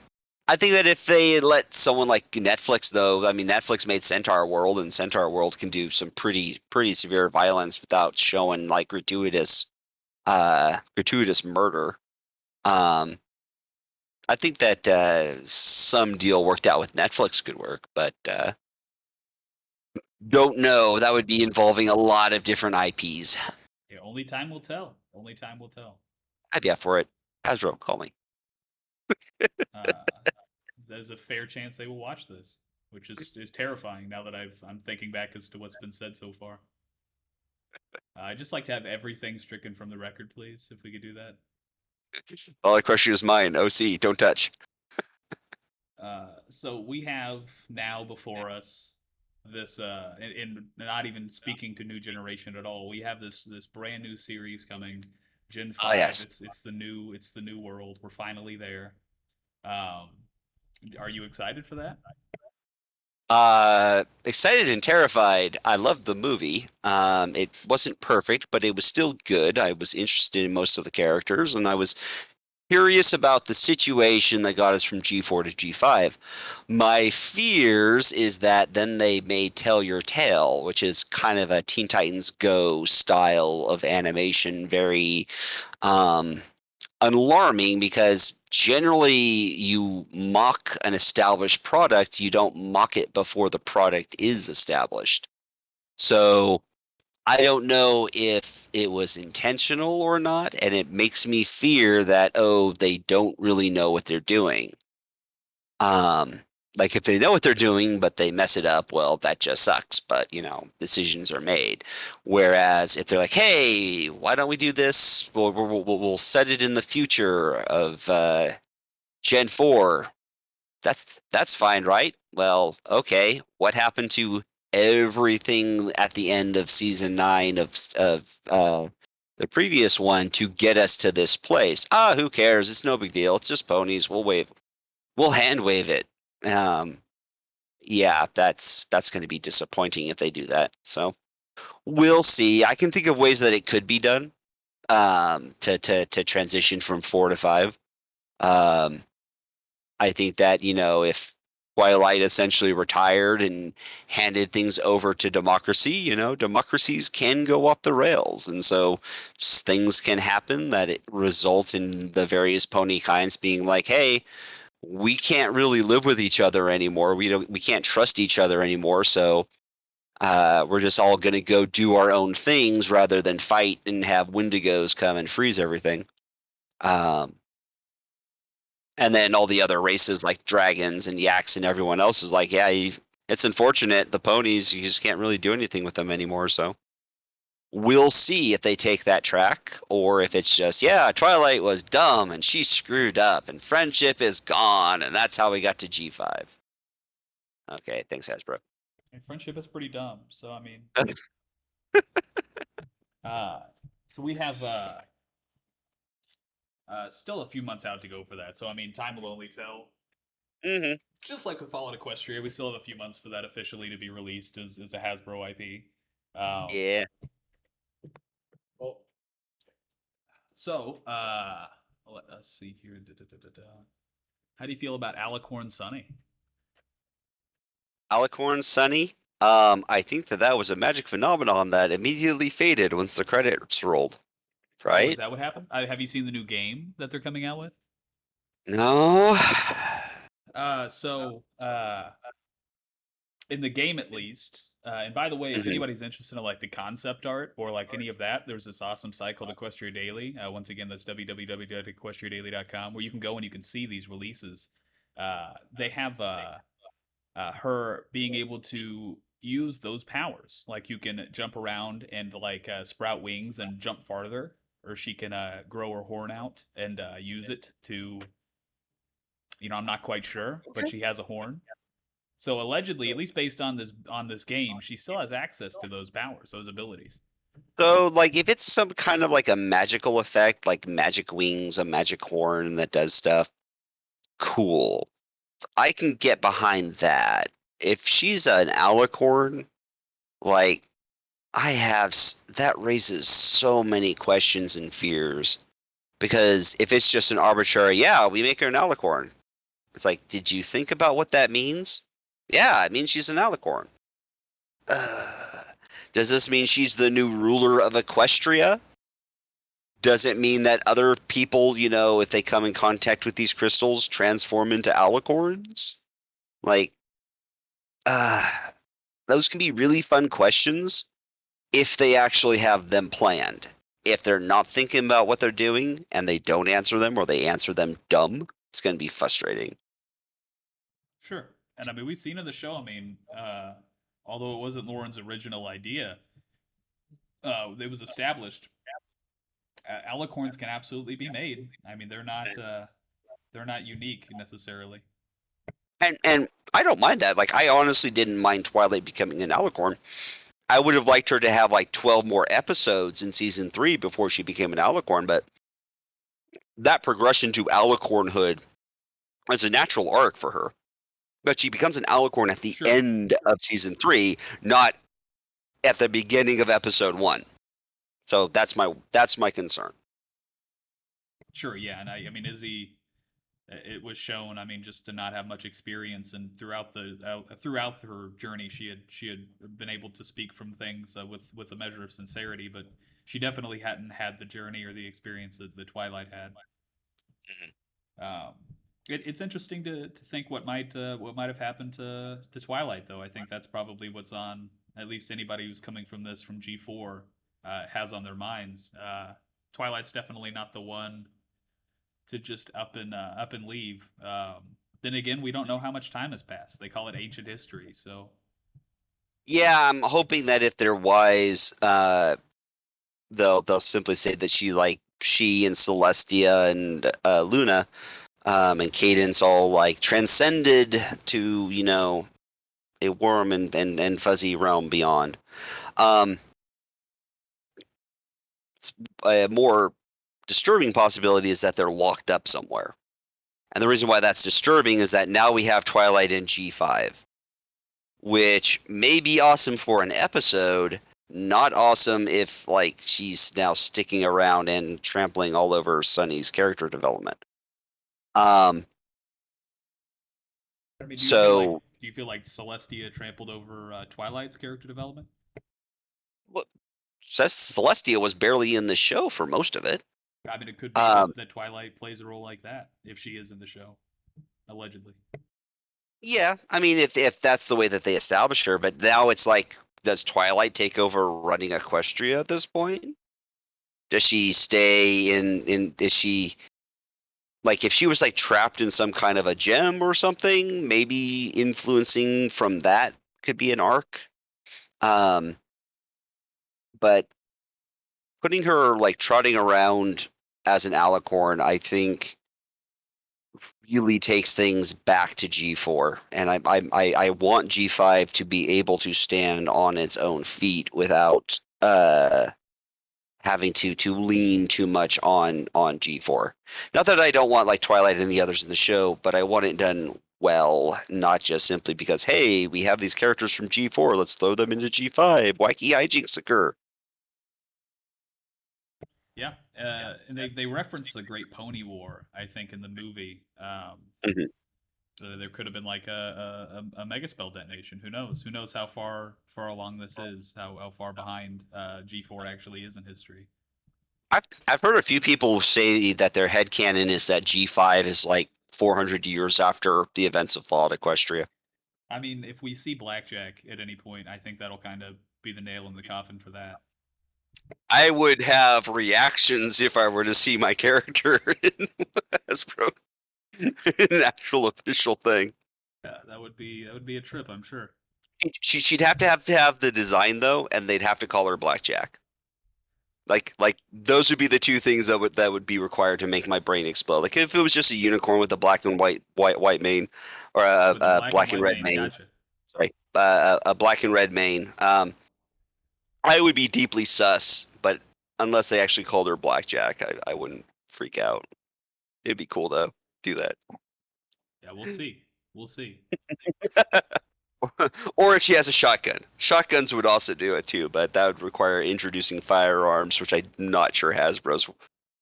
I think that if they let someone like Netflix, though, I mean, Netflix made Centaur World, and Centaur World can do some pretty severe violence without showing like gratuitous murder. Um, I think that some deal worked out with Netflix could work, but don't know. That would be involving a lot of different IPs. Yeah, only time will tell. Only time will tell. I'd be up for it. Hasbro, call me. Uh, there's a fair chance they will watch this, which is terrifying now that I'm thinking back as to what's been said so far. I'd just like to have everything stricken from the record, please, if we could do that. All I question is mine. OC, don't touch. So we have now before us this, in not even speaking to new generation at all. We have this brand new series coming, Gen Ah, 5. yes. It's the new world. We're finally there. Um, are you excited for that? Excited and terrified. I loved the movie. It wasn't perfect, but it was still good. I was interested in most of the characters, and I was curious about the situation that got us from G4 to G5. My fears is that then they may tell your tale, which is kind of a Teen Titans Go style of animation, very um, alarming because generally you mock an established product, you don't mock it before the product is established. So I don't know if it was intentional or not, and it makes me fear that, oh, they don't really know what they're doing. Um, Like if they know what they're doing, but they mess it up, well, that just sucks. But decisions are made. Whereas if they're like, "Hey, why don't we do this? We'll set it in the future of Gen 4." That's fine, right? Well, okay. What happened to everything at the end of season 9 of the previous one to get us to this place? Who cares? It's no big deal. It's just ponies. We'll hand wave it. Um, yeah, that's going to be disappointing if they do that. So we'll see. I can think of ways that it could be done to transition from 4 to 5. Um, I think that, if Twilight essentially retired and handed things over to democracy, democracies can go off the rails. And so things can happen that it result in the various pony kinds being like, hey, we can't really live with each other anymore. We can't trust each other anymore. So we're just all going to go do our own things rather than fight and have Wendigos come and freeze everything. Um, and then all the other races like dragons and yaks and everyone else is like, yeah, it's unfortunate. The ponies, you just can't really do anything with them anymore. So we'll see if they take that track or if it's just, yeah, Twilight was dumb and she screwed up and friendship is gone. And that's how we got to G5. Okay, thanks, Hasbro. And friendship is pretty dumb. So I mean, uh, so we have still a few months out to go for that. So I mean, time will only tell. hmm Just like with Fallout Equestria, we still have a few months for that officially to be released as a Hasbro IP. Um, Yeah. well, so let us see here. How do you feel about Alicorn Sunny? Alicorn Sunny. I think that was a magic phenomenon that immediately faded once the credits rolled, Oh, is right? that what happened? Have you seen the new game that they're coming out with? No. So in the game at least. And by the way, if hmm anybody's interested in like the concept art or like any of that, there's this awesome site called Equestria Daily. Once again, that's www.equestriadaily.com, where you can go and you can see these releases. They have her being able to use those powers, like you can jump around and like sprout wings and jump farther, or she can grow her horn out and use it to, I'm not quite sure, but she has a horn. So allegedly, at least based on this game, she still has access to those powers, those abilities. So, like, if it's some kind of like a magical effect, like magic wings, a magic horn that does stuff, cool. I can get behind that. If she's an alicorn, like, that raises so many questions and fears. Because if it's just an arbitrary, yeah, we make her an alicorn. It's like, did you think about what that means? Yeah, it means she's an alicorn. Uh, does this mean she's the new ruler of Equestria? Does it mean that other people, if they come in contact with these crystals, transform into alicorns? Like, uh, those can be really fun questions if they actually have them planned. If they're not thinking about what they're doing and they don't answer them or they answer them dumb, it's going to be frustrating. Sure. And I mean, we've seen in the show. I mean, although it wasn't Lauren's original idea, it was established. Alicorns can absolutely be made. I mean, they're not unique necessarily. And I don't mind that. Like, I honestly didn't mind Twilight becoming an alicorn. I would have liked her to have like 12 more episodes in season 3 before she became an alicorn, but that progression to alicornhood is a natural arc for her. But she becomes an alicorn at the Sure. end of season 3, not at the beginning of episode 1. So that's my concern. Sure. Yeah. And I mean, Izzy, it was shown. I mean, just to not have much experience, and throughout her journey, she had been able to speak from things with a measure of sincerity, but she definitely hadn't had the journey or the experience that the Twilight had. Um, it's interesting to think what might have happened to Twilight, though. I think that's probably what's on at least anybody who's coming from this from G4 has on their minds. Twilight's definitely not the one to just up and leave. Then again, we don't know how much time has passed. They call it ancient history, so Yeah, I'm hoping that if they're wise, they'll simply say that she and Celestia and Luna and Cadence all like transcended to a warm and fuzzy realm beyond. Um, a more disturbing possibility is that they're locked up somewhere. And the reason why that's disturbing is that now we have Twilight in G5, which may be awesome for an episode, not awesome if like she's now sticking around and trampling all over Sunny's character development. Um, I mean, so do you feel like Celestia trampled over Twilight's character development? well, Celestia was barely in the show for most of it. I mean, it could be Um, that Twilight plays a role like that if she is in the show, allegedly. yeah, I mean, if that's the way that they establish her, but now it's like, does Twilight take over running Equestria at this point? Does she stay in? Is she like if she was like trapped in some kind of a gem or something? Maybe influencing from that could be an arc. Um, but putting her like trotting around as an alicorn, I think really takes things back to G4, and I want G5 to be able to stand on its own feet without having to lean too much on G4. Not that I don't want like Twilight and the others in the show, but I want it done well, not just simply because hey, we have these characters from G4, let's throw them into G5. Wacky hijinks occur. Yeah, and they reference the Great Pony War, I think, in the movie. Mhm. There could have been like a mega spell detonation. Who knows? Who knows how far along this is? How far behind G4 actually is in history? I've heard a few people say that their headcanon is that G5 is like 400 years after the events of Fallout Equestria. I mean, if we see Blackjack at any point, I think that'll kind of be the nail in the coffin for that. I would have reactions if I were to see my character in Hasbro, an actual official thing. Yeah, that would be a trip, I'm sure. She'd have to have the design though, and they'd have to call her Blackjack. Like those would be the two things that would be required to make my brain explode. Like if it was just a unicorn with a black and white mane, or With the a black and black and white red mane, mane. gotcha. Sorry, a black and red mane. I would be deeply sus, but unless they actually called her Blackjack, I wouldn't freak out. It'd be cool though. Do that. Yeah, we'll see. We'll see. Or if she has a shotgun. Shotguns would also do it too, but that would require introducing firearms, which I'm not sure Hasbro's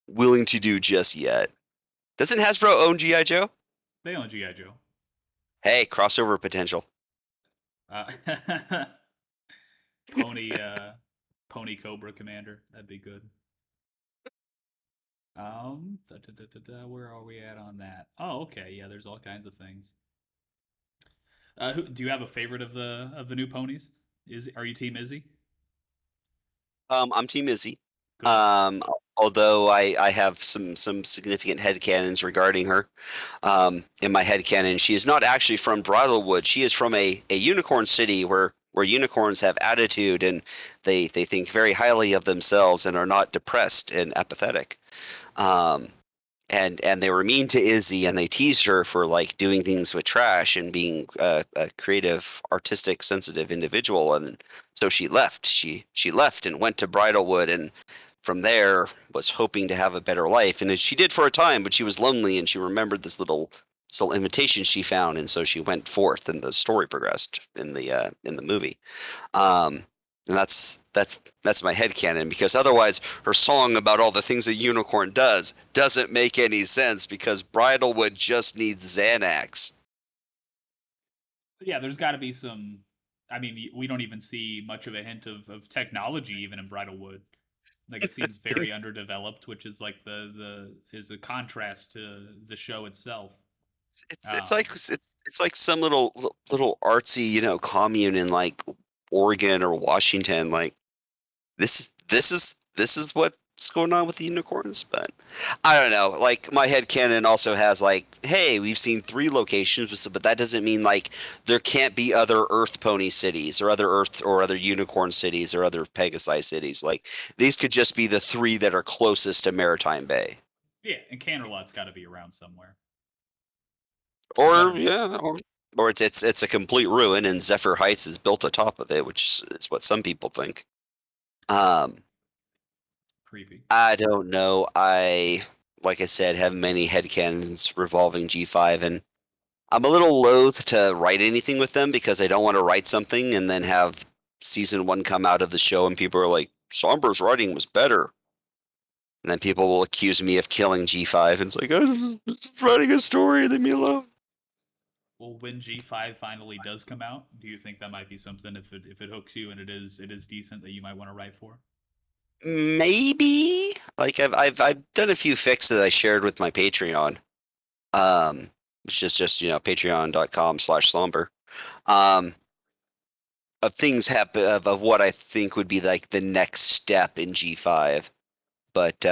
willing to do just yet. Doesn't Hasbro own G.I. Joe? They own GI Joe. Hey, crossover potential. Uh, Pony, Pony Cobra Commander. That'd be good. Where are we at on that? Oh, okay. Yeah, there's all kinds of things. Do you have a favorite of the new ponies? Are you Team Izzy? I'm Team Izzy. Good. Um, although I have some significant headcanons regarding her. In my headcanon, she is not actually from Bridalwood. She is from a unicorn city where unicorns have attitude and they think very highly of themselves and are not depressed and apathetic. Um, and they were mean to Izzy and they teased her for like doing things with trash and being a creative, artistic, sensitive individual. And so she left. She left and went to Bridalwood and from there was hoping to have a better life. And she did for a time, but she was lonely and she remembered this little invitation she found, and so she went forth and the story progressed in the movie. Um, and that's my headcanon because otherwise her song about all the things a unicorn doesn't make any sense because Bridalwood just needs Xanax. Yeah, there's got to be some. I mean, we don't even see much of a hint of technology even in Bridalwood. Like it seems very underdeveloped, which is like the is a contrast to the show itself. It's Um, like it's like some little artsy, commune in like Oregon or Washington. Like this is what what's going on with the unicorns, but I don't know. Like my headcanon also has like, hey, we've seen 3 locations, but that doesn't mean like there can't be other Earth pony cities or other Earth or other unicorn cities or other Pegasi cities. Like these could just be the 3 that are closest to Maritime Bay. Yeah, and Canterlot's got to be around somewhere. Or Better be. yeah, or it's a complete ruin and Zephyr Heights is built atop of it, which is what some people think. Um, Creepy. I don't know. Like I said, have many headcanons revolving G5, and I'm a little loath to write anything with them because I don't want to write something and then have season 1 come out of the show and people are like, Somber's writing was better. And then people will accuse me of killing G5, and it's like, I'm just writing a story, leave me alone. Well, when G5 finally does come out, do you think that might be something if it hooks you and it is decent that you might want to write for? Maybe like I've done a few fics that I shared with my Patreon, um, which is just patreon.com/somber, um, of things happen of what I think would be like the next step in G5, but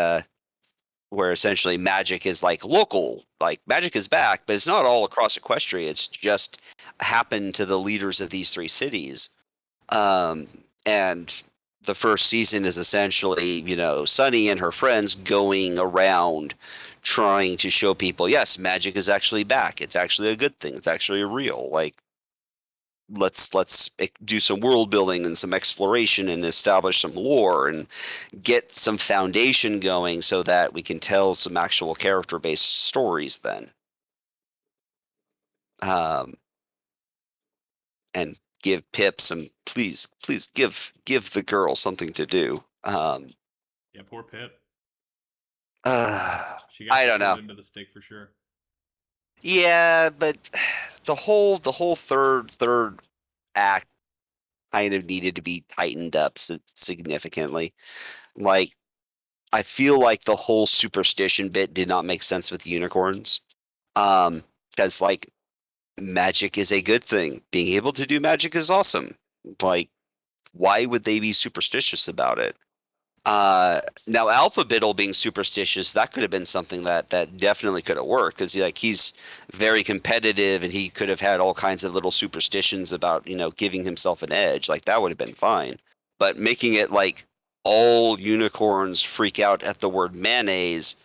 where essentially magic is like local, like magic is back, but it's not all across Equestria. It's just happened to the leaders of these 3 cities. Um, and the first season is essentially, Sunny and her friends going around trying to show people, yes, magic is actually back. It's actually a good thing. It's actually real. Like, let's do some world building and some exploration and establish some lore and get some foundation going so that we can tell some actual character based stories then. Um, and give Pip some please give the girl something to do. Yeah, poor Pip. Uh, She got I the don't short know. end of the stick for sure. Yeah, but the whole third act kind of needed to be tightened up significantly. Like I feel like the whole superstition bit did not make sense with unicorns. Because like magic is a good thing. Being able to do magic is awesome. Like why would they be superstitious about it? Now Alphabettle being superstitious, that could have been something that definitely could have worked because he's very competitive and he could have had all kinds of little superstitions about giving himself an edge. Like that would have been fine. But making it like all unicorns freak out at the word mayonnaise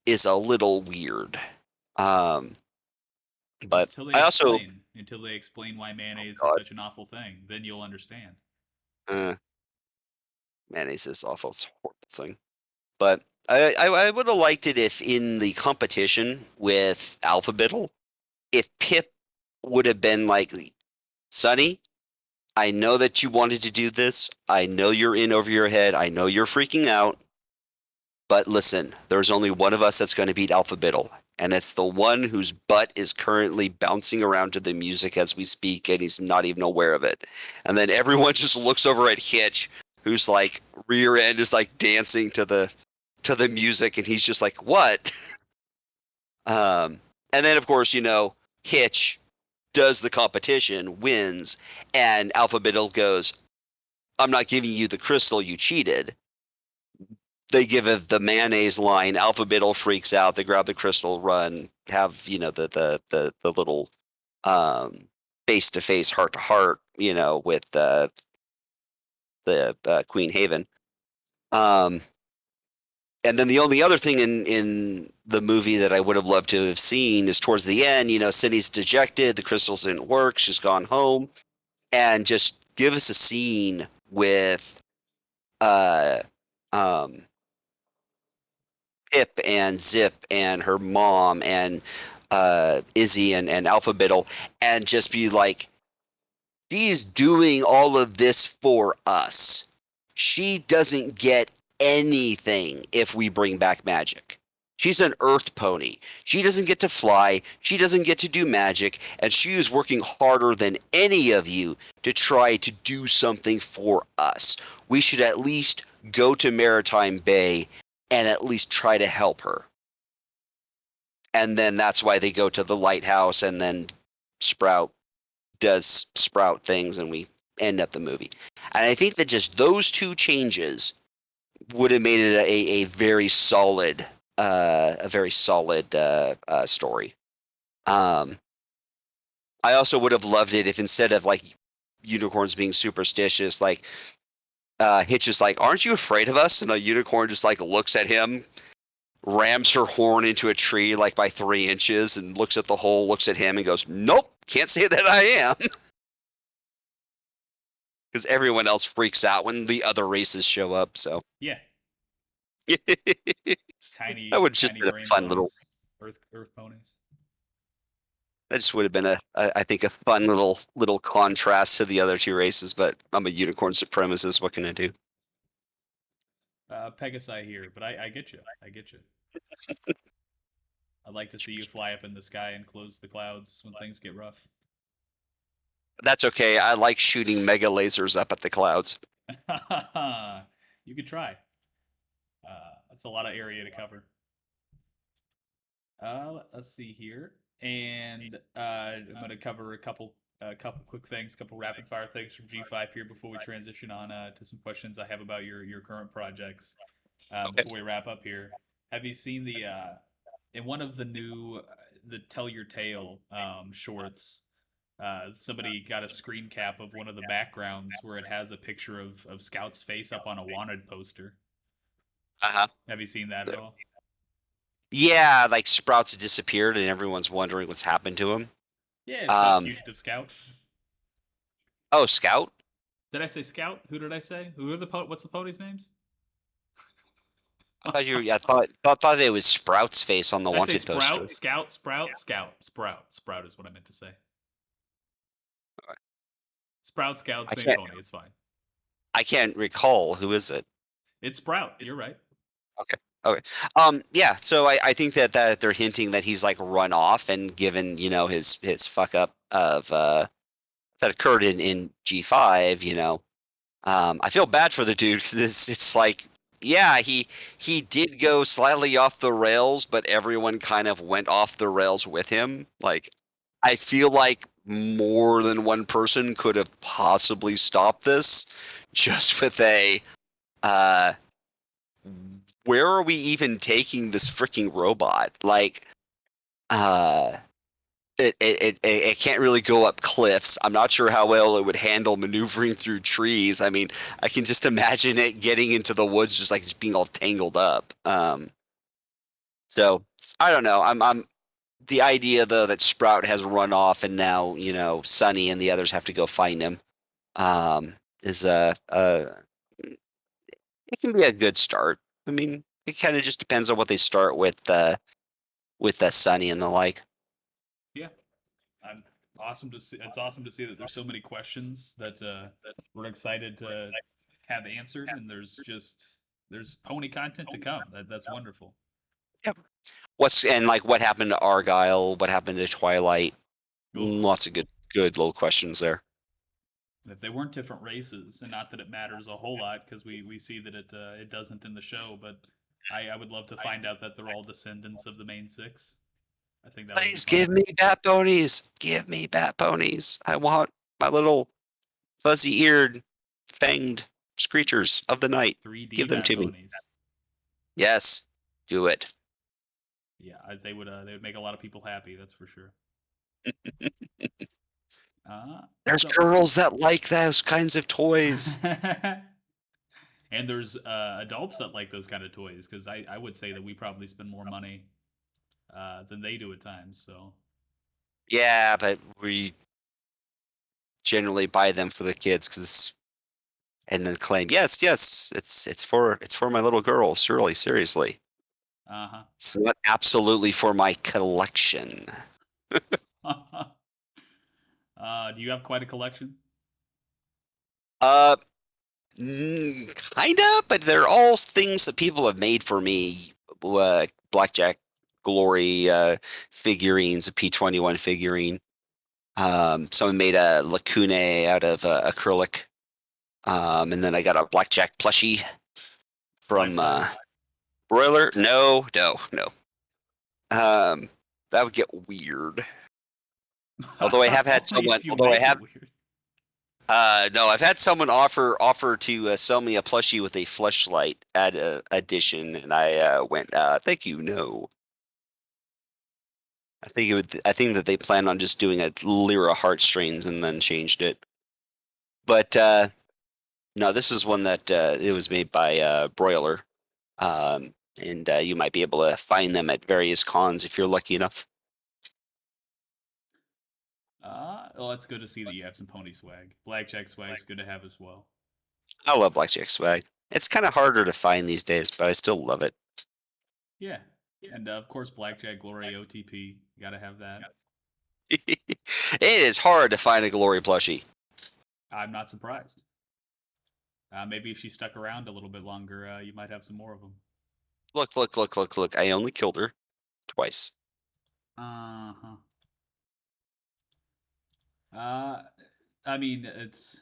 is a little weird. Um, but Until they I also explain, until they explain why oh mayonnaise is god, such an awful thing, then you'll understand. uh, mayonnaise is awful. It's a horrible thing. But I would have liked it if in the competition with Alphabettle, if Pip would have been like, Sonny, I know that you wanted to do this. I know you're in over your head. I know you're freaking out. But listen, there's only one of us that's going to beat Alphabettle, and it's the one whose butt is currently bouncing around to the music as we speak, and he's not even aware of it. And then everyone just looks over at Hitch, who's like rear end is like dancing to the music, and he's just like, "What?" And then of course, Hitch does the competition, wins, and Alphabettle goes, "I'm not giving you the crystal. You cheated." They give it the mayonnaise line. Alphabettle freaks out. They grab the crystal, run, have the little face to face, heart to heart, with the Queen Haven. Um, and then the only other thing in the movie that I would have loved to have seen is towards the end. Cindy's dejected. The crystals didn't work. She's gone home, and just give us a scene with uh um Pip and Zip and her mom and Izzy and Alphabettle, and just be like, she's doing all of this for us. She doesn't get anything if we bring back magic. She's an earth pony. She doesn't get to fly. She doesn't get to do magic. And she is working harder than any of you to try to do something for us. We should at least go to Maritime Bay and at least try to help her. And then that's why they go to the lighthouse, and then Sprout does Sprout things, and we end up the movie. And I think that just those 2 changes would have made it a very solid story. I also would have loved it if instead of like unicorns being superstitious, like Hitch is like, "Aren't you afraid of us?" And the unicorn just like looks at him, rams her horn into a tree like by 3 inches, and looks at the hole, looks at him, and goes, "Nope, can't say that I am." Because everyone else freaks out when the other races show up. So Yeah, that tiny would just tiny been a brain fun little. ponies, Earth ponies. That just would have been I think a fun little contrast to the other two races. But I'm a unicorn supremacist. What can I do? Pegasi here, but I get you. I get you. I'd like to see you fly up in the sky and close the clouds when things get rough. That's okay. I like shooting mega lasers up at the clouds. You could try. That's a lot of area to cover. Let's see here, and I'm gonna cover a couple quick things, couple rapid fire things from G5 here before we transition on to some questions I have about your current projects. Before we wrap up here, have you seen the in one of the new the Tell Your Tale shorts? Somebody got a screen cap of one of the backgrounds where it has a picture of Scout's face up on a wanted poster. Uh-huh. Have you seen that at all? Yeah, like Sprouts disappeared and everyone's wondering what's happened to him. Yeah, it's about Fugitive Scout. Oh, Scout? Did I say Scout? Who did I say? Who are the what's the ponies' names? I thought I thought it was Sprout's face on the Did I say wanted poster. Sprout? Scout? Sprout? Scout? Sprout? Sprout is what I meant to say. Sprout, Scout, I same can't pony. It's fine. I can't recall who is it. It's Sprout. You're right. Okay. Okay. Yeah, so I think that they're hinting that he's like run off and given, his fuck up of that occurred in G5, I feel bad for the dude 'cause it's like, yeah, he did go slightly off the rails, but everyone kind of went off the rails with him. Like, I feel like more than one person could have possibly stopped this just with uh, where are we even taking this freaking robot? Like, uh, it can't really go up cliffs. I'm not sure how well it would handle maneuvering through trees. I mean, I can just imagine it getting into the woods, just like it's being all tangled up. So I don't know. I'm the idea though that Sprout has run off and now Sunny and the others have to go find him. Is it can be a good start. I mean, it kind of just depends on what they start with Sunny and the like. Yeah. I'm awesome to see. It's awesome to see that there's so many questions that we're excited to have answered, and there's pony content to come. That's wonderful. Yep. What happened to Argyle? What happened to Twilight? Oof. Lots of good little questions there. If they weren't different races, and not that it matters a whole lot because we see that it doesn't in the show, but I would love to find out that they're all descendants of the main six. I think that would be Please fun. give me bat ponies. Give me bat ponies. I want my little fuzzy-eared, fanged screechers of the night. 3D Give them bat to me. ponies. Yes, do it. Yeah, they would make a lot of people happy. That's for sure. There's girls that like those kinds of toys. And there's adults that like those kind of toys because I would say that we probably spend more money than they do at times. So Yeah, but we generally buy them for the kids and then claim, yes, it's for my little girl. Surely, seriously. uh It's not absolutely for my collection. huh. Do you have quite a collection? Uh, kinda, but they're all things that people have made for me. Blackjack Glory figurines, a P21 figurine. Someone made a Lacune out of acrylic. And then I got a Blackjack plushie from Flintstones? Broiler. No, no, no. That would get weird. Although I have had Only someone, if you although I make have it weird. No, I've had someone offer to sell me a plushie with a fleshlight addition, and I went, "Thank you, no." I think that they planned on just doing a Lyra heartstrings and then changed it. But no, this is one that it was made by Broiler, and you might be able to find them at various cons if you're lucky enough. Well, it's good to see that you have some pony swag. Blackjack swag's good to have as well. I love Blackjack swag. It's kind of harder to find these days, but I still love it. Yeah, and of course, Blackjack Glory OTP. Gotta have that. It is hard to find a Glory plushie. I'm not surprised. Maybe if she stuck around a little bit longer, you might have some more of them. Look, look, look, look, look. I only killed her twice. Uh huh. Uh, I mean, it's.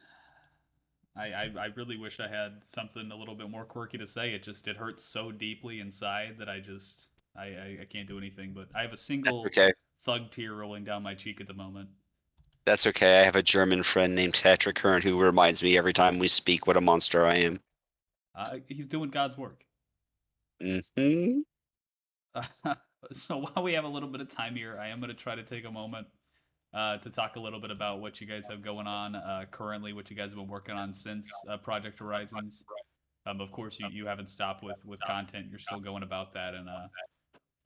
I really wish I had something a little bit more quirky to say. It hurts so deeply inside that I can't do anything. But I have a That's single okay. thug tear rolling down my cheek at the moment. That's okay. I have a German friend named Patrick Kern who reminds me every time we speak what a monster I am. He's doing God's work. Hmm. So while we have a little bit of time here, I am going to try to take a moment to talk a little bit about what you guys have going on currently, what you guys have been working on since Project Horizons. Of course, you haven't stopped with content. You're still going about that, and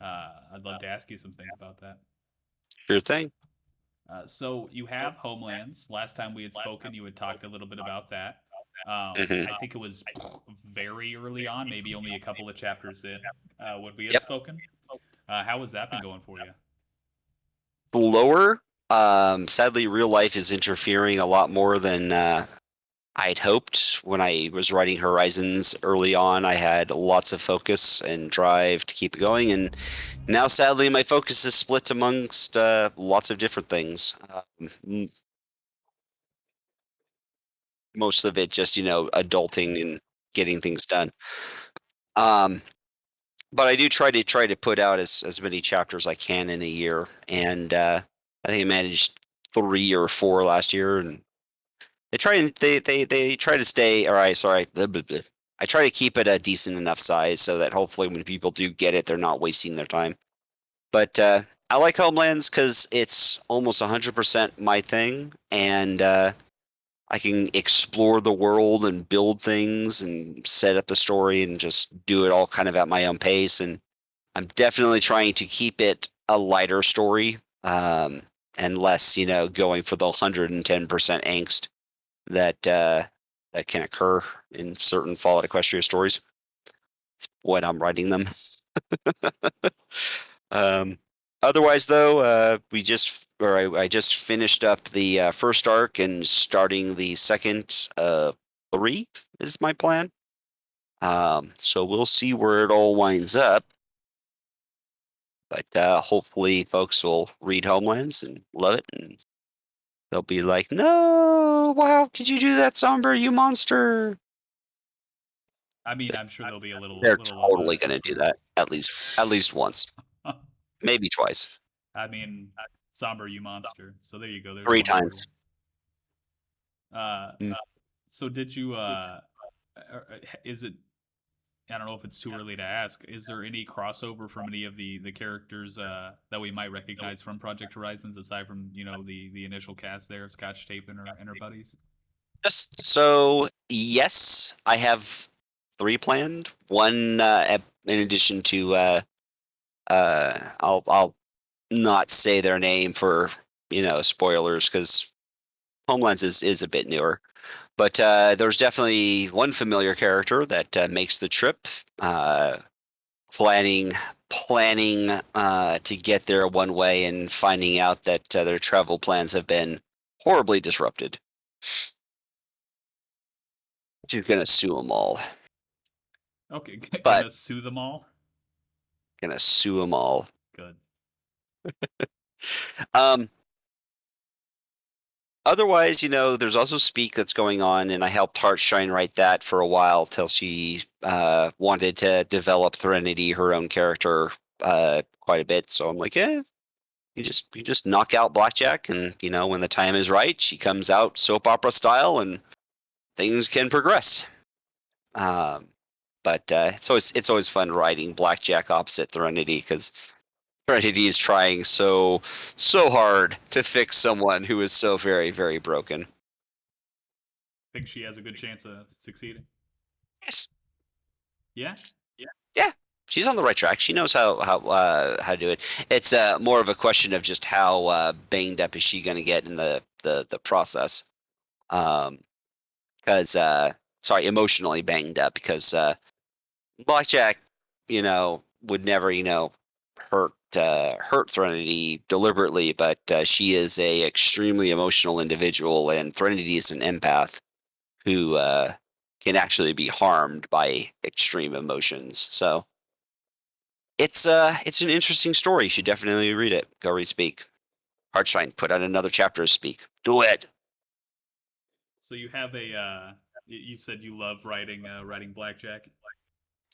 I'd love to ask you some things about that. Sure thing. So you have Homelands. Last time we had spoken, you had talked a little bit about that. Hmm. I think it was very early on, maybe only a couple of chapters in when we had Yep. spoken. How has that been going for you? Lower. Sadly, real life is interfering a lot more than I'd hoped. When I was writing Horizons early on, I had lots of focus and drive to keep it going, and now sadly, my focus is split amongst lots of different things. Most of it just adulting and getting things done. Um, but I do try to put out as many chapters I can in a year, and I think I managed 3 or 4 last year, and they try to stay. All right, sorry. Blah, blah, blah. I try to keep it a decent enough size so that hopefully when people do get it, they're not wasting their time. But I like Homelands because it's almost 100% my thing, and I can explore the world and build things and set up the story and just do it all kind of at my own pace. And I'm definitely trying to keep it a lighter story, and less, going for the 110% angst that can occur in certain Fallout Equestria stories. It's when I'm writing them. Um, Otherwise, though, I just finished up the first arc and starting the second 3 is my plan. So we'll see where it all winds up. But hopefully, folks will read Homelands and love it, and they'll be like, "No, wow, could you do that, Somber, you monster?" I mean, I'm sure there'll be They're little of totally a. gonna do that at least once, maybe twice, I mean, somber you monster. So there you go. There's three one for you. times. Uh, Mm. so did you? Is it? I don't know if it's too early to ask. Is there any crossover from any of the characters that we might recognize from Project Horizons, aside from the initial cast there of Scotch Tape and her buddies? Just so, yes, I have 3 planned. One, in addition to, I'll not say their name for, spoilers, because Homelands is a bit newer. But there's definitely one familiar character that makes the trip, uh, planning planning to get there one way and finding out that their travel plans have been horribly disrupted. She's gonna sue them all. Okay, But gonna sue them all. gonna sue them all. Good. Um, Otherwise, there's also Speak that's going on, and I helped Heartshine write that for a while till she wanted to develop Threnody, her own character, quite a bit. So I'm like, you just knock out Blackjack, and when the time is right, she comes out soap opera style, and things can progress. Um, but it's always fun writing Blackjack opposite Threnody, because Threnody is trying so hard to fix someone who is so very, very broken. Think she has a good chance of succeeding. Yes. Yeah. Yeah, she's on the right track. She knows how to do it. It's more of a question of just how banged up is she going to get in the process. Because sorry, emotionally banged up, because Blackjack, would never, hurt Threnody deliberately, but she is a extremely emotional individual, and Threnody is an empath who can actually be harmed by extreme emotions. So it's an interesting story. You should definitely read it. Go read Speak. Hardshine, put out another chapter of Speak. Do it. So you have a you said you love writing Blackjack.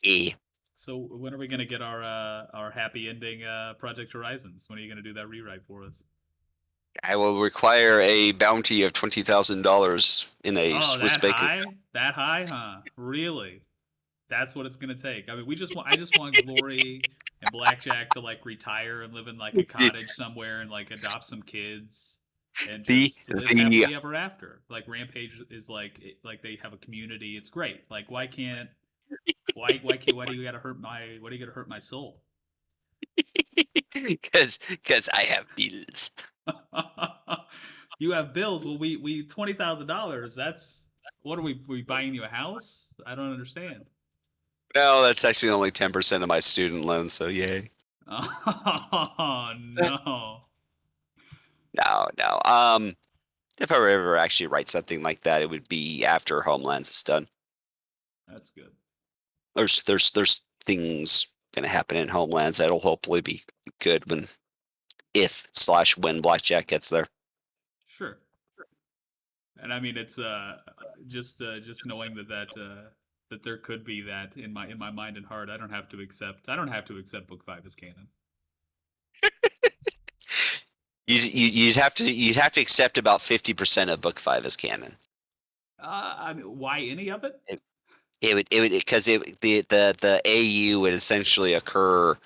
E. So when are we gonna get our happy ending Project Horizons? When are you gonna do that rewrite for us? I will require a bounty of $20,000 in a Oh, Swiss that bank. high? That high, huh? Really? That's what it's gonna take. I mean, I just want Glory and Blackjack to like retire and live in like a The cottage somewhere and like adopt some kids and the just live the happily ever after. Like Rampage is like they have a community. It's great. Like why do you gotta hurt my soul? because I have bills. You have bills. Well, we $20,000. That's what are we buying you a house? I don't understand. No, that's actually only 10% of my student loan, so yay. Oh no. No, no. If I were ever actually write something like that, it would be after Homelands is done. That's good. There's things gonna happen in Homelands that'll hopefully be good if/when Blackjack gets there. Sure. And I mean it's just knowing that there could be that in my mind and heart. I don't have to accept book 5 as canon. You'd have to accept about 50% of Book 5 as canon. I mean, why any of it? It would because the AU would essentially occur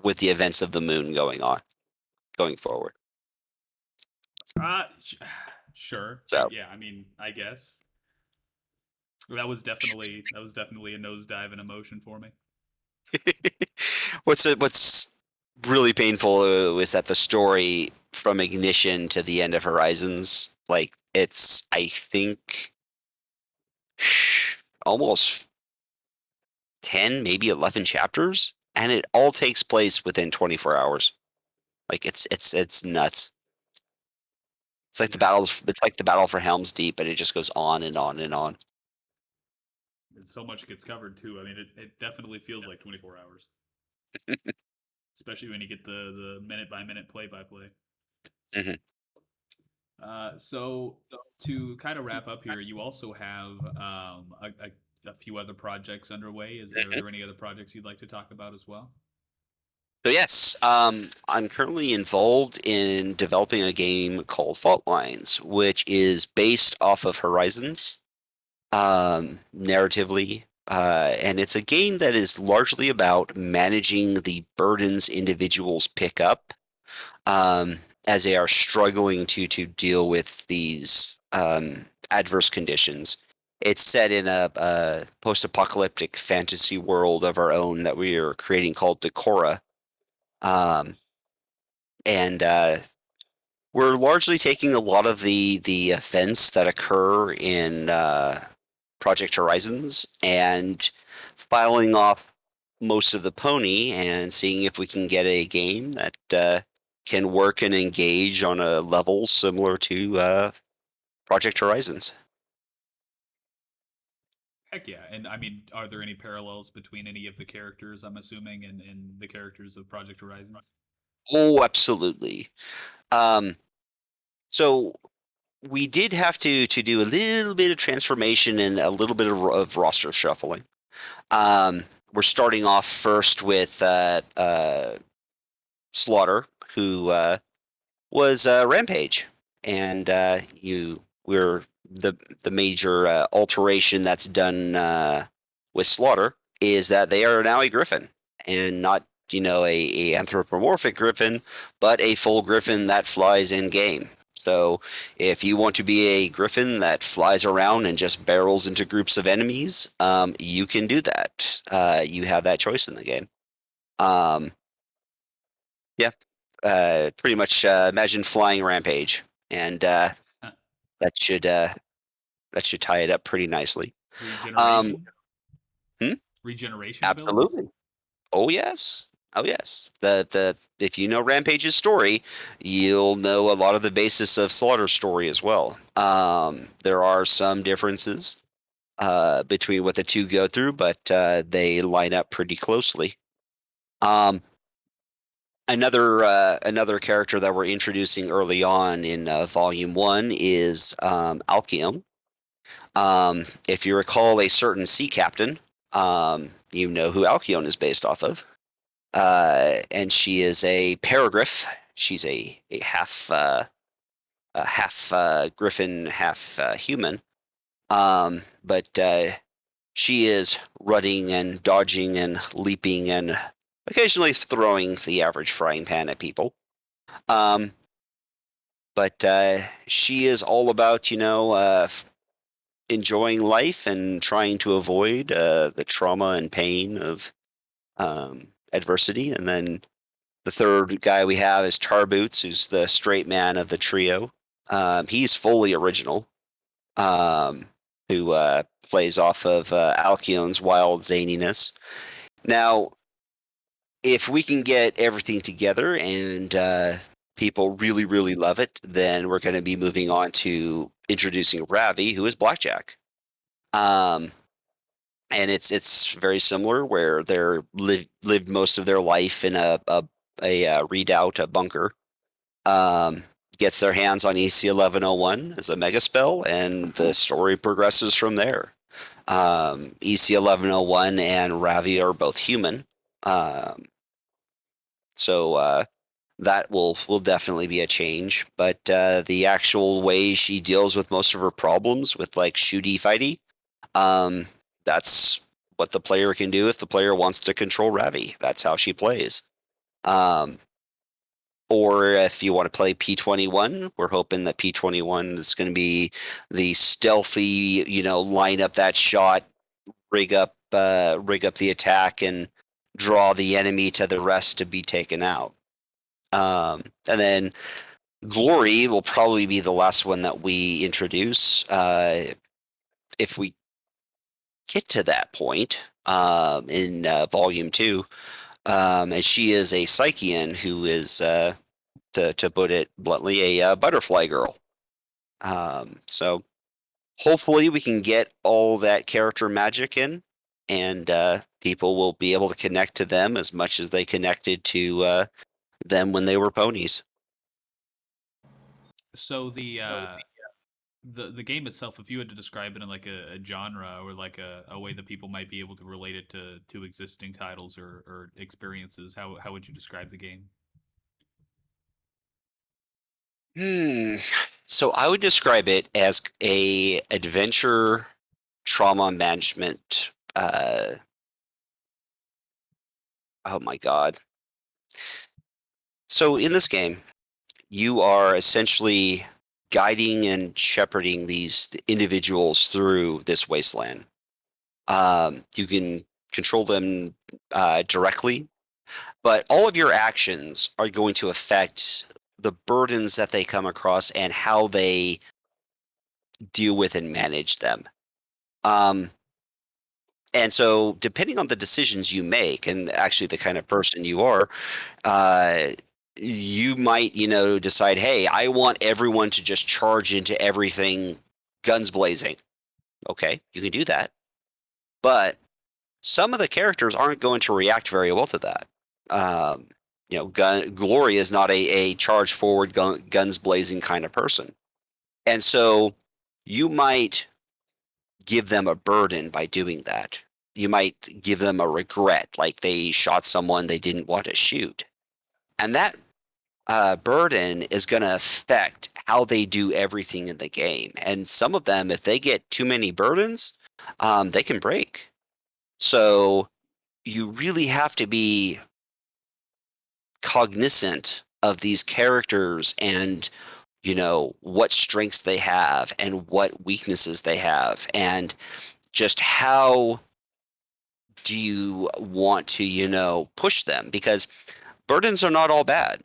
with the events of the moon going forward. Sh- sure. So Yeah, I mean, I guess. That was definitely a nosedive in emotion for me. what's really painful is that the story from Ignition to the end of Horizons, like it's I think almost 10, maybe 11 chapters, and it all takes place within 24 hours. Like it's nuts. It's like the Yeah. battles. It's like the battle for Helm's Deep, but it just goes on and on and on. And so much gets covered too. I mean, it definitely feels like 24 hours, especially when you get the minute by minute play by play. Hmm. So to kind of wrap up here, you also have a few other projects underway. Are there any other projects you'd like to talk about as well? So yes, I'm currently involved in developing a game called Fault Lines, which is based off of Horizons, narratively, and it's a game that is largely about managing the burdens individuals pick up, um, as they are struggling to deal with these adverse conditions. It's set in a post-apocalyptic fantasy world of our own that we are creating called Decora. Um, and we're largely taking a lot of the events that occur in Project Horizons and filing off most of the pony and seeing if we can get a game that can work and engage on a level similar to Project Horizons. Heck yeah. And I mean, are there any parallels between any of the characters, I'm assuming, and the characters of Project Horizons? Oh, absolutely. Um, so we did have to do a little bit of transformation and a little bit of roster shuffling. We're starting off first with Slaughter, who was Rampage, and you we're the major alteration that's done with Slaughter is that they are now a Griffin, and not a anthropomorphic Griffin, but a full Griffin that flies in game. So if you want to be a Griffin that flies around and just barrels into groups of enemies, you can do that. You have that choice in the game. Um, yeah, pretty much imagine flying Rampage, and Uh, that should tie it up pretty nicely. Um, regeneration, hmm? regeneration abilities. Absolutely. Oh yes. Oh yes. The if you know Rampage's story, you'll know a lot of the basis of Slaughter's story as well. There are some differences between what the two go through, but they line up pretty closely. Um, another character that we're introducing early on in Volume One is Alcyone. If you recall a certain sea captain, you know who Alcyone is based off of. And she is a paragriff. She's a half griffin, half human. But she is running and dodging and leaping and occasionally throwing the average frying pan at people. Um, but she is all about enjoying life and trying to avoid the trauma and pain of adversity. And then the third guy we have is Tar Boots, who's the straight man of the trio. He's fully original, um, who plays off of Alcyone's wild zaniness. Now, if we can get everything together and people really, really love it, then we're going to be moving on to introducing Ravi, who is Blackjack. Um, and it's very similar, where they're lived most of their life in a redoubt, a bunker. Um, Gets their hands on EC 1101 as a mega spell, and the story progresses from there. EC 1101 and Ravi are both human, um, so that will definitely be a change. But the actual way she deals with most of her problems, with like shooty fighty, um, that's what the player can do if the player wants to control Ravi. That's how she plays. Um, or if you want to play P21, we're hoping that P21 is going to be the stealthy, line up that shot, rig up the attack, and draw the enemy to the rest to be taken out. And then Glory will probably be the last one that we introduce, if we get to that point, in Volume 2. And she is a Psychian who is, to put it bluntly, a butterfly girl. So hopefully we can get all that character magic in, and people will be able to connect to them as much as they connected to them when they were ponies. So the game itself, if you had to describe it in like a genre or like a way that people might be able to relate it to existing titles or experiences, how would you describe the game? Hmm. So I would describe it as a adventure trauma management. Oh my God. So in this game, you are essentially guiding and shepherding these individuals through this wasteland. You can control them directly, but all of your actions are going to affect the burdens that they come across and how they deal with and manage them. Um, and so, depending on the decisions you make, and actually the kind of person you are, uh, you might, decide, hey, I want everyone to just charge into everything, guns blazing. Okay, you can do that. But some of the characters aren't going to react very well to that. Um, Glory is not a charge forward, guns blazing kind of person. And so you might give them a burden by doing that. You might give them a regret, like they shot someone they didn't want to shoot. And that burden is going to affect how they do everything in the game. And some of them, if they get too many burdens, they can break. So you really have to be cognizant of these characters and what strengths they have and what weaknesses they have, and just how do you want to push them, because burdens are not all bad.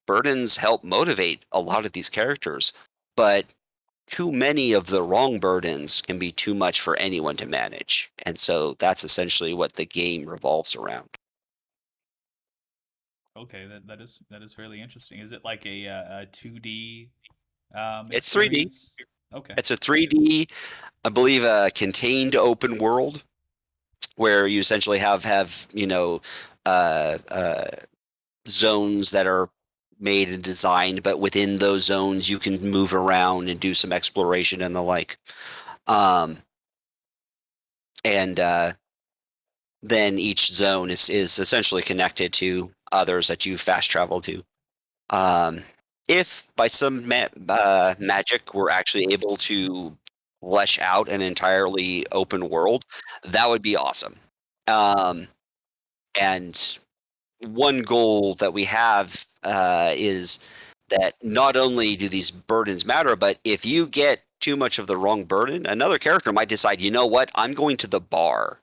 Burdens help motivate a lot of these characters, but too many of the wrong burdens can be too much for anyone to manage. And so that's essentially what the game revolves around. Okay, that is fairly interesting. Is it like a 2D It's 3D. experience? Okay. It's a 3D, I believe, a contained open world where you essentially have uh, uh, zones that are made and designed, but within those zones you can move around and do some exploration and the like. Um, and then each zone is essentially connected to others that you fast travel to. Um, if by some magic we're actually able to flesh out an entirely open world, that would be awesome. Um, and one goal that we have is that not only do these burdens matter, but if you get too much of the wrong burden, another character might decide, you know what, I'm going to the bar.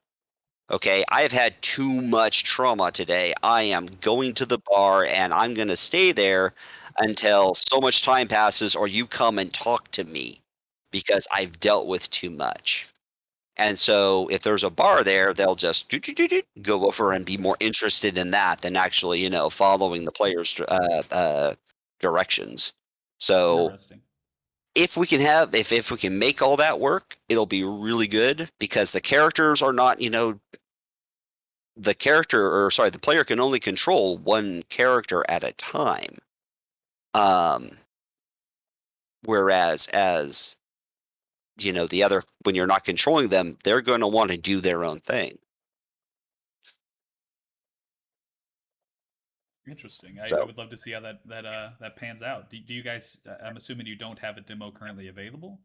Okay, I have had too much trauma today. I am going to the bar and I'm going to stay there until so much time passes or you come and talk to me because I've dealt with too much. And so if there's a bar there, they'll just go over and be more interested in that than actually, following the player's directions. So Interesting. if we can make all that work, it'll be really good, because the characters are not, the player can only control one character at a time. Um, Whereas as the other, when you're not controlling them, they're going to want to do their own thing. Interesting. I So would love to see how that pans out. Do you guys? I'm assuming you don't have a demo currently available.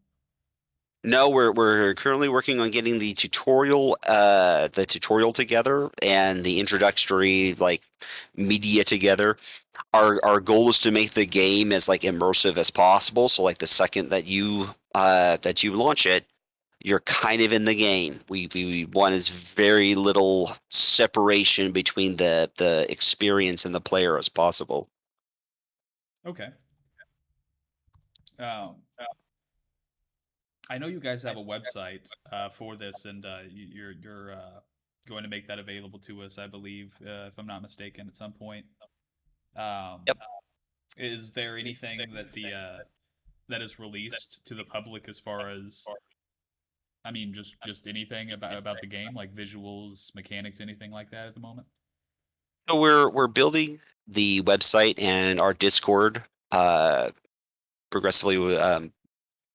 no, we're currently working on getting the tutorial together and the introductory like media together. Our goal is to make the game as like immersive as possible. So like the second that you launch it, you're kind of in the game. We want as very little separation between the experience and the player as possible. Okay. Um, I know you guys have a website for this, and you're going to make that available to us, I believe, if I'm not mistaken, at some point. Um, Yep. is there anything that is released to the public as far as, I mean, just anything about the game, like visuals, mechanics, anything like that at the moment? So we're building the website and our Discord progressively.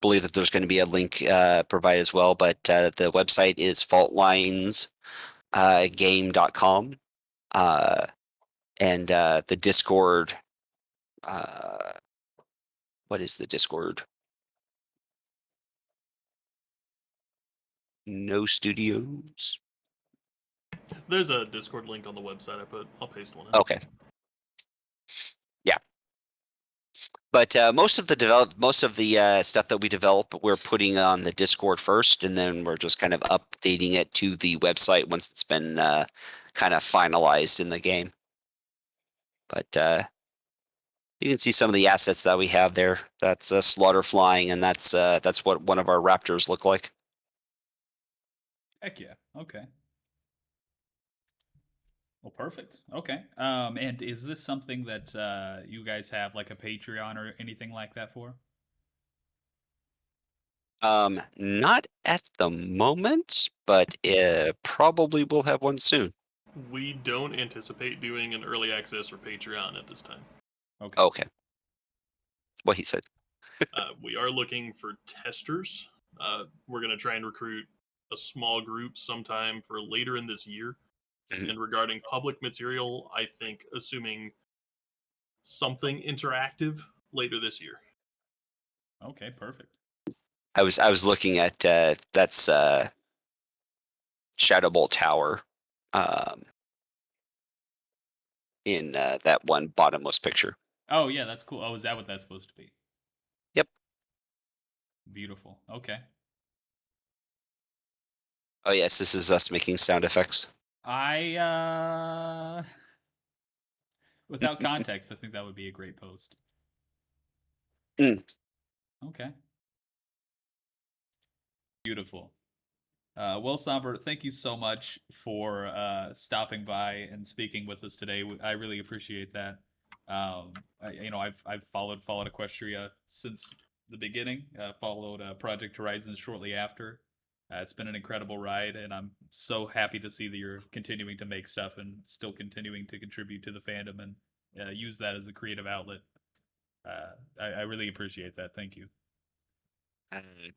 Believe that there's going to be a link provided as well, but the website is faultlinesgame.com, and the Discord. Uh, what is the Discord? No Studios. There's a Discord link on the website. I'll paste one in. Okay, yeah. But most of the stuff that we develop, we're putting on the Discord first, and then we're just kind of updating it to the website once it's been kind of finalized in the game. But you can see some of the assets that we have there. That's a slaughter flying, and that's what one of our raptors look like. Heck yeah. Okay. Well, perfect. Okay. And is this something that you guys have like a Patreon or anything like that for? Not at the moment, but probably will have one soon. We don't anticipate doing an early access or Patreon at this time. Okay. Okay, what he said. We are looking for testers. We're going to try and recruit a small group sometime for later in this year. Mhm. And regarding public material, I think assuming something interactive later this year. Okay, perfect. I was looking at that's Shadowbolt Tower in that one bottommost picture. Oh yeah, that's cool. Oh, is that what that's supposed to be? Yep. Beautiful. Okay. Oh yes, this is us making sound effects. I without context, I think that would be a great post. Mm. Okay. Beautiful. Well, Somber, thank you so much for stopping by and speaking with us today. I really appreciate that. I've followed Equestria since the beginning. Followed Project Horizons shortly after. It's been an incredible ride, and I'm so happy to see that you're continuing to make stuff and still continuing to contribute to the fandom and use that as a creative outlet. I really appreciate that. Thank you.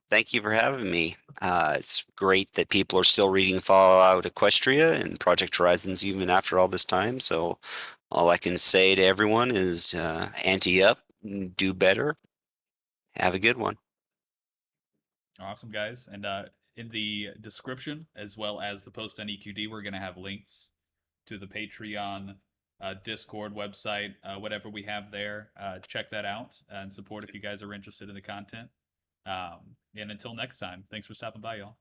Thank you for having me. It's great that people are still reading Fallout Equestria and Project Horizons even after all this time. So all I can say to everyone is ante up, do better. Have a good one. Awesome, guys. And in the description, as well as the post on EQD, we're going to have links to the Patreon, Discord website, whatever we have there. Check that out and support if you guys are interested in the content. And until next time, thanks for stopping by, y'all.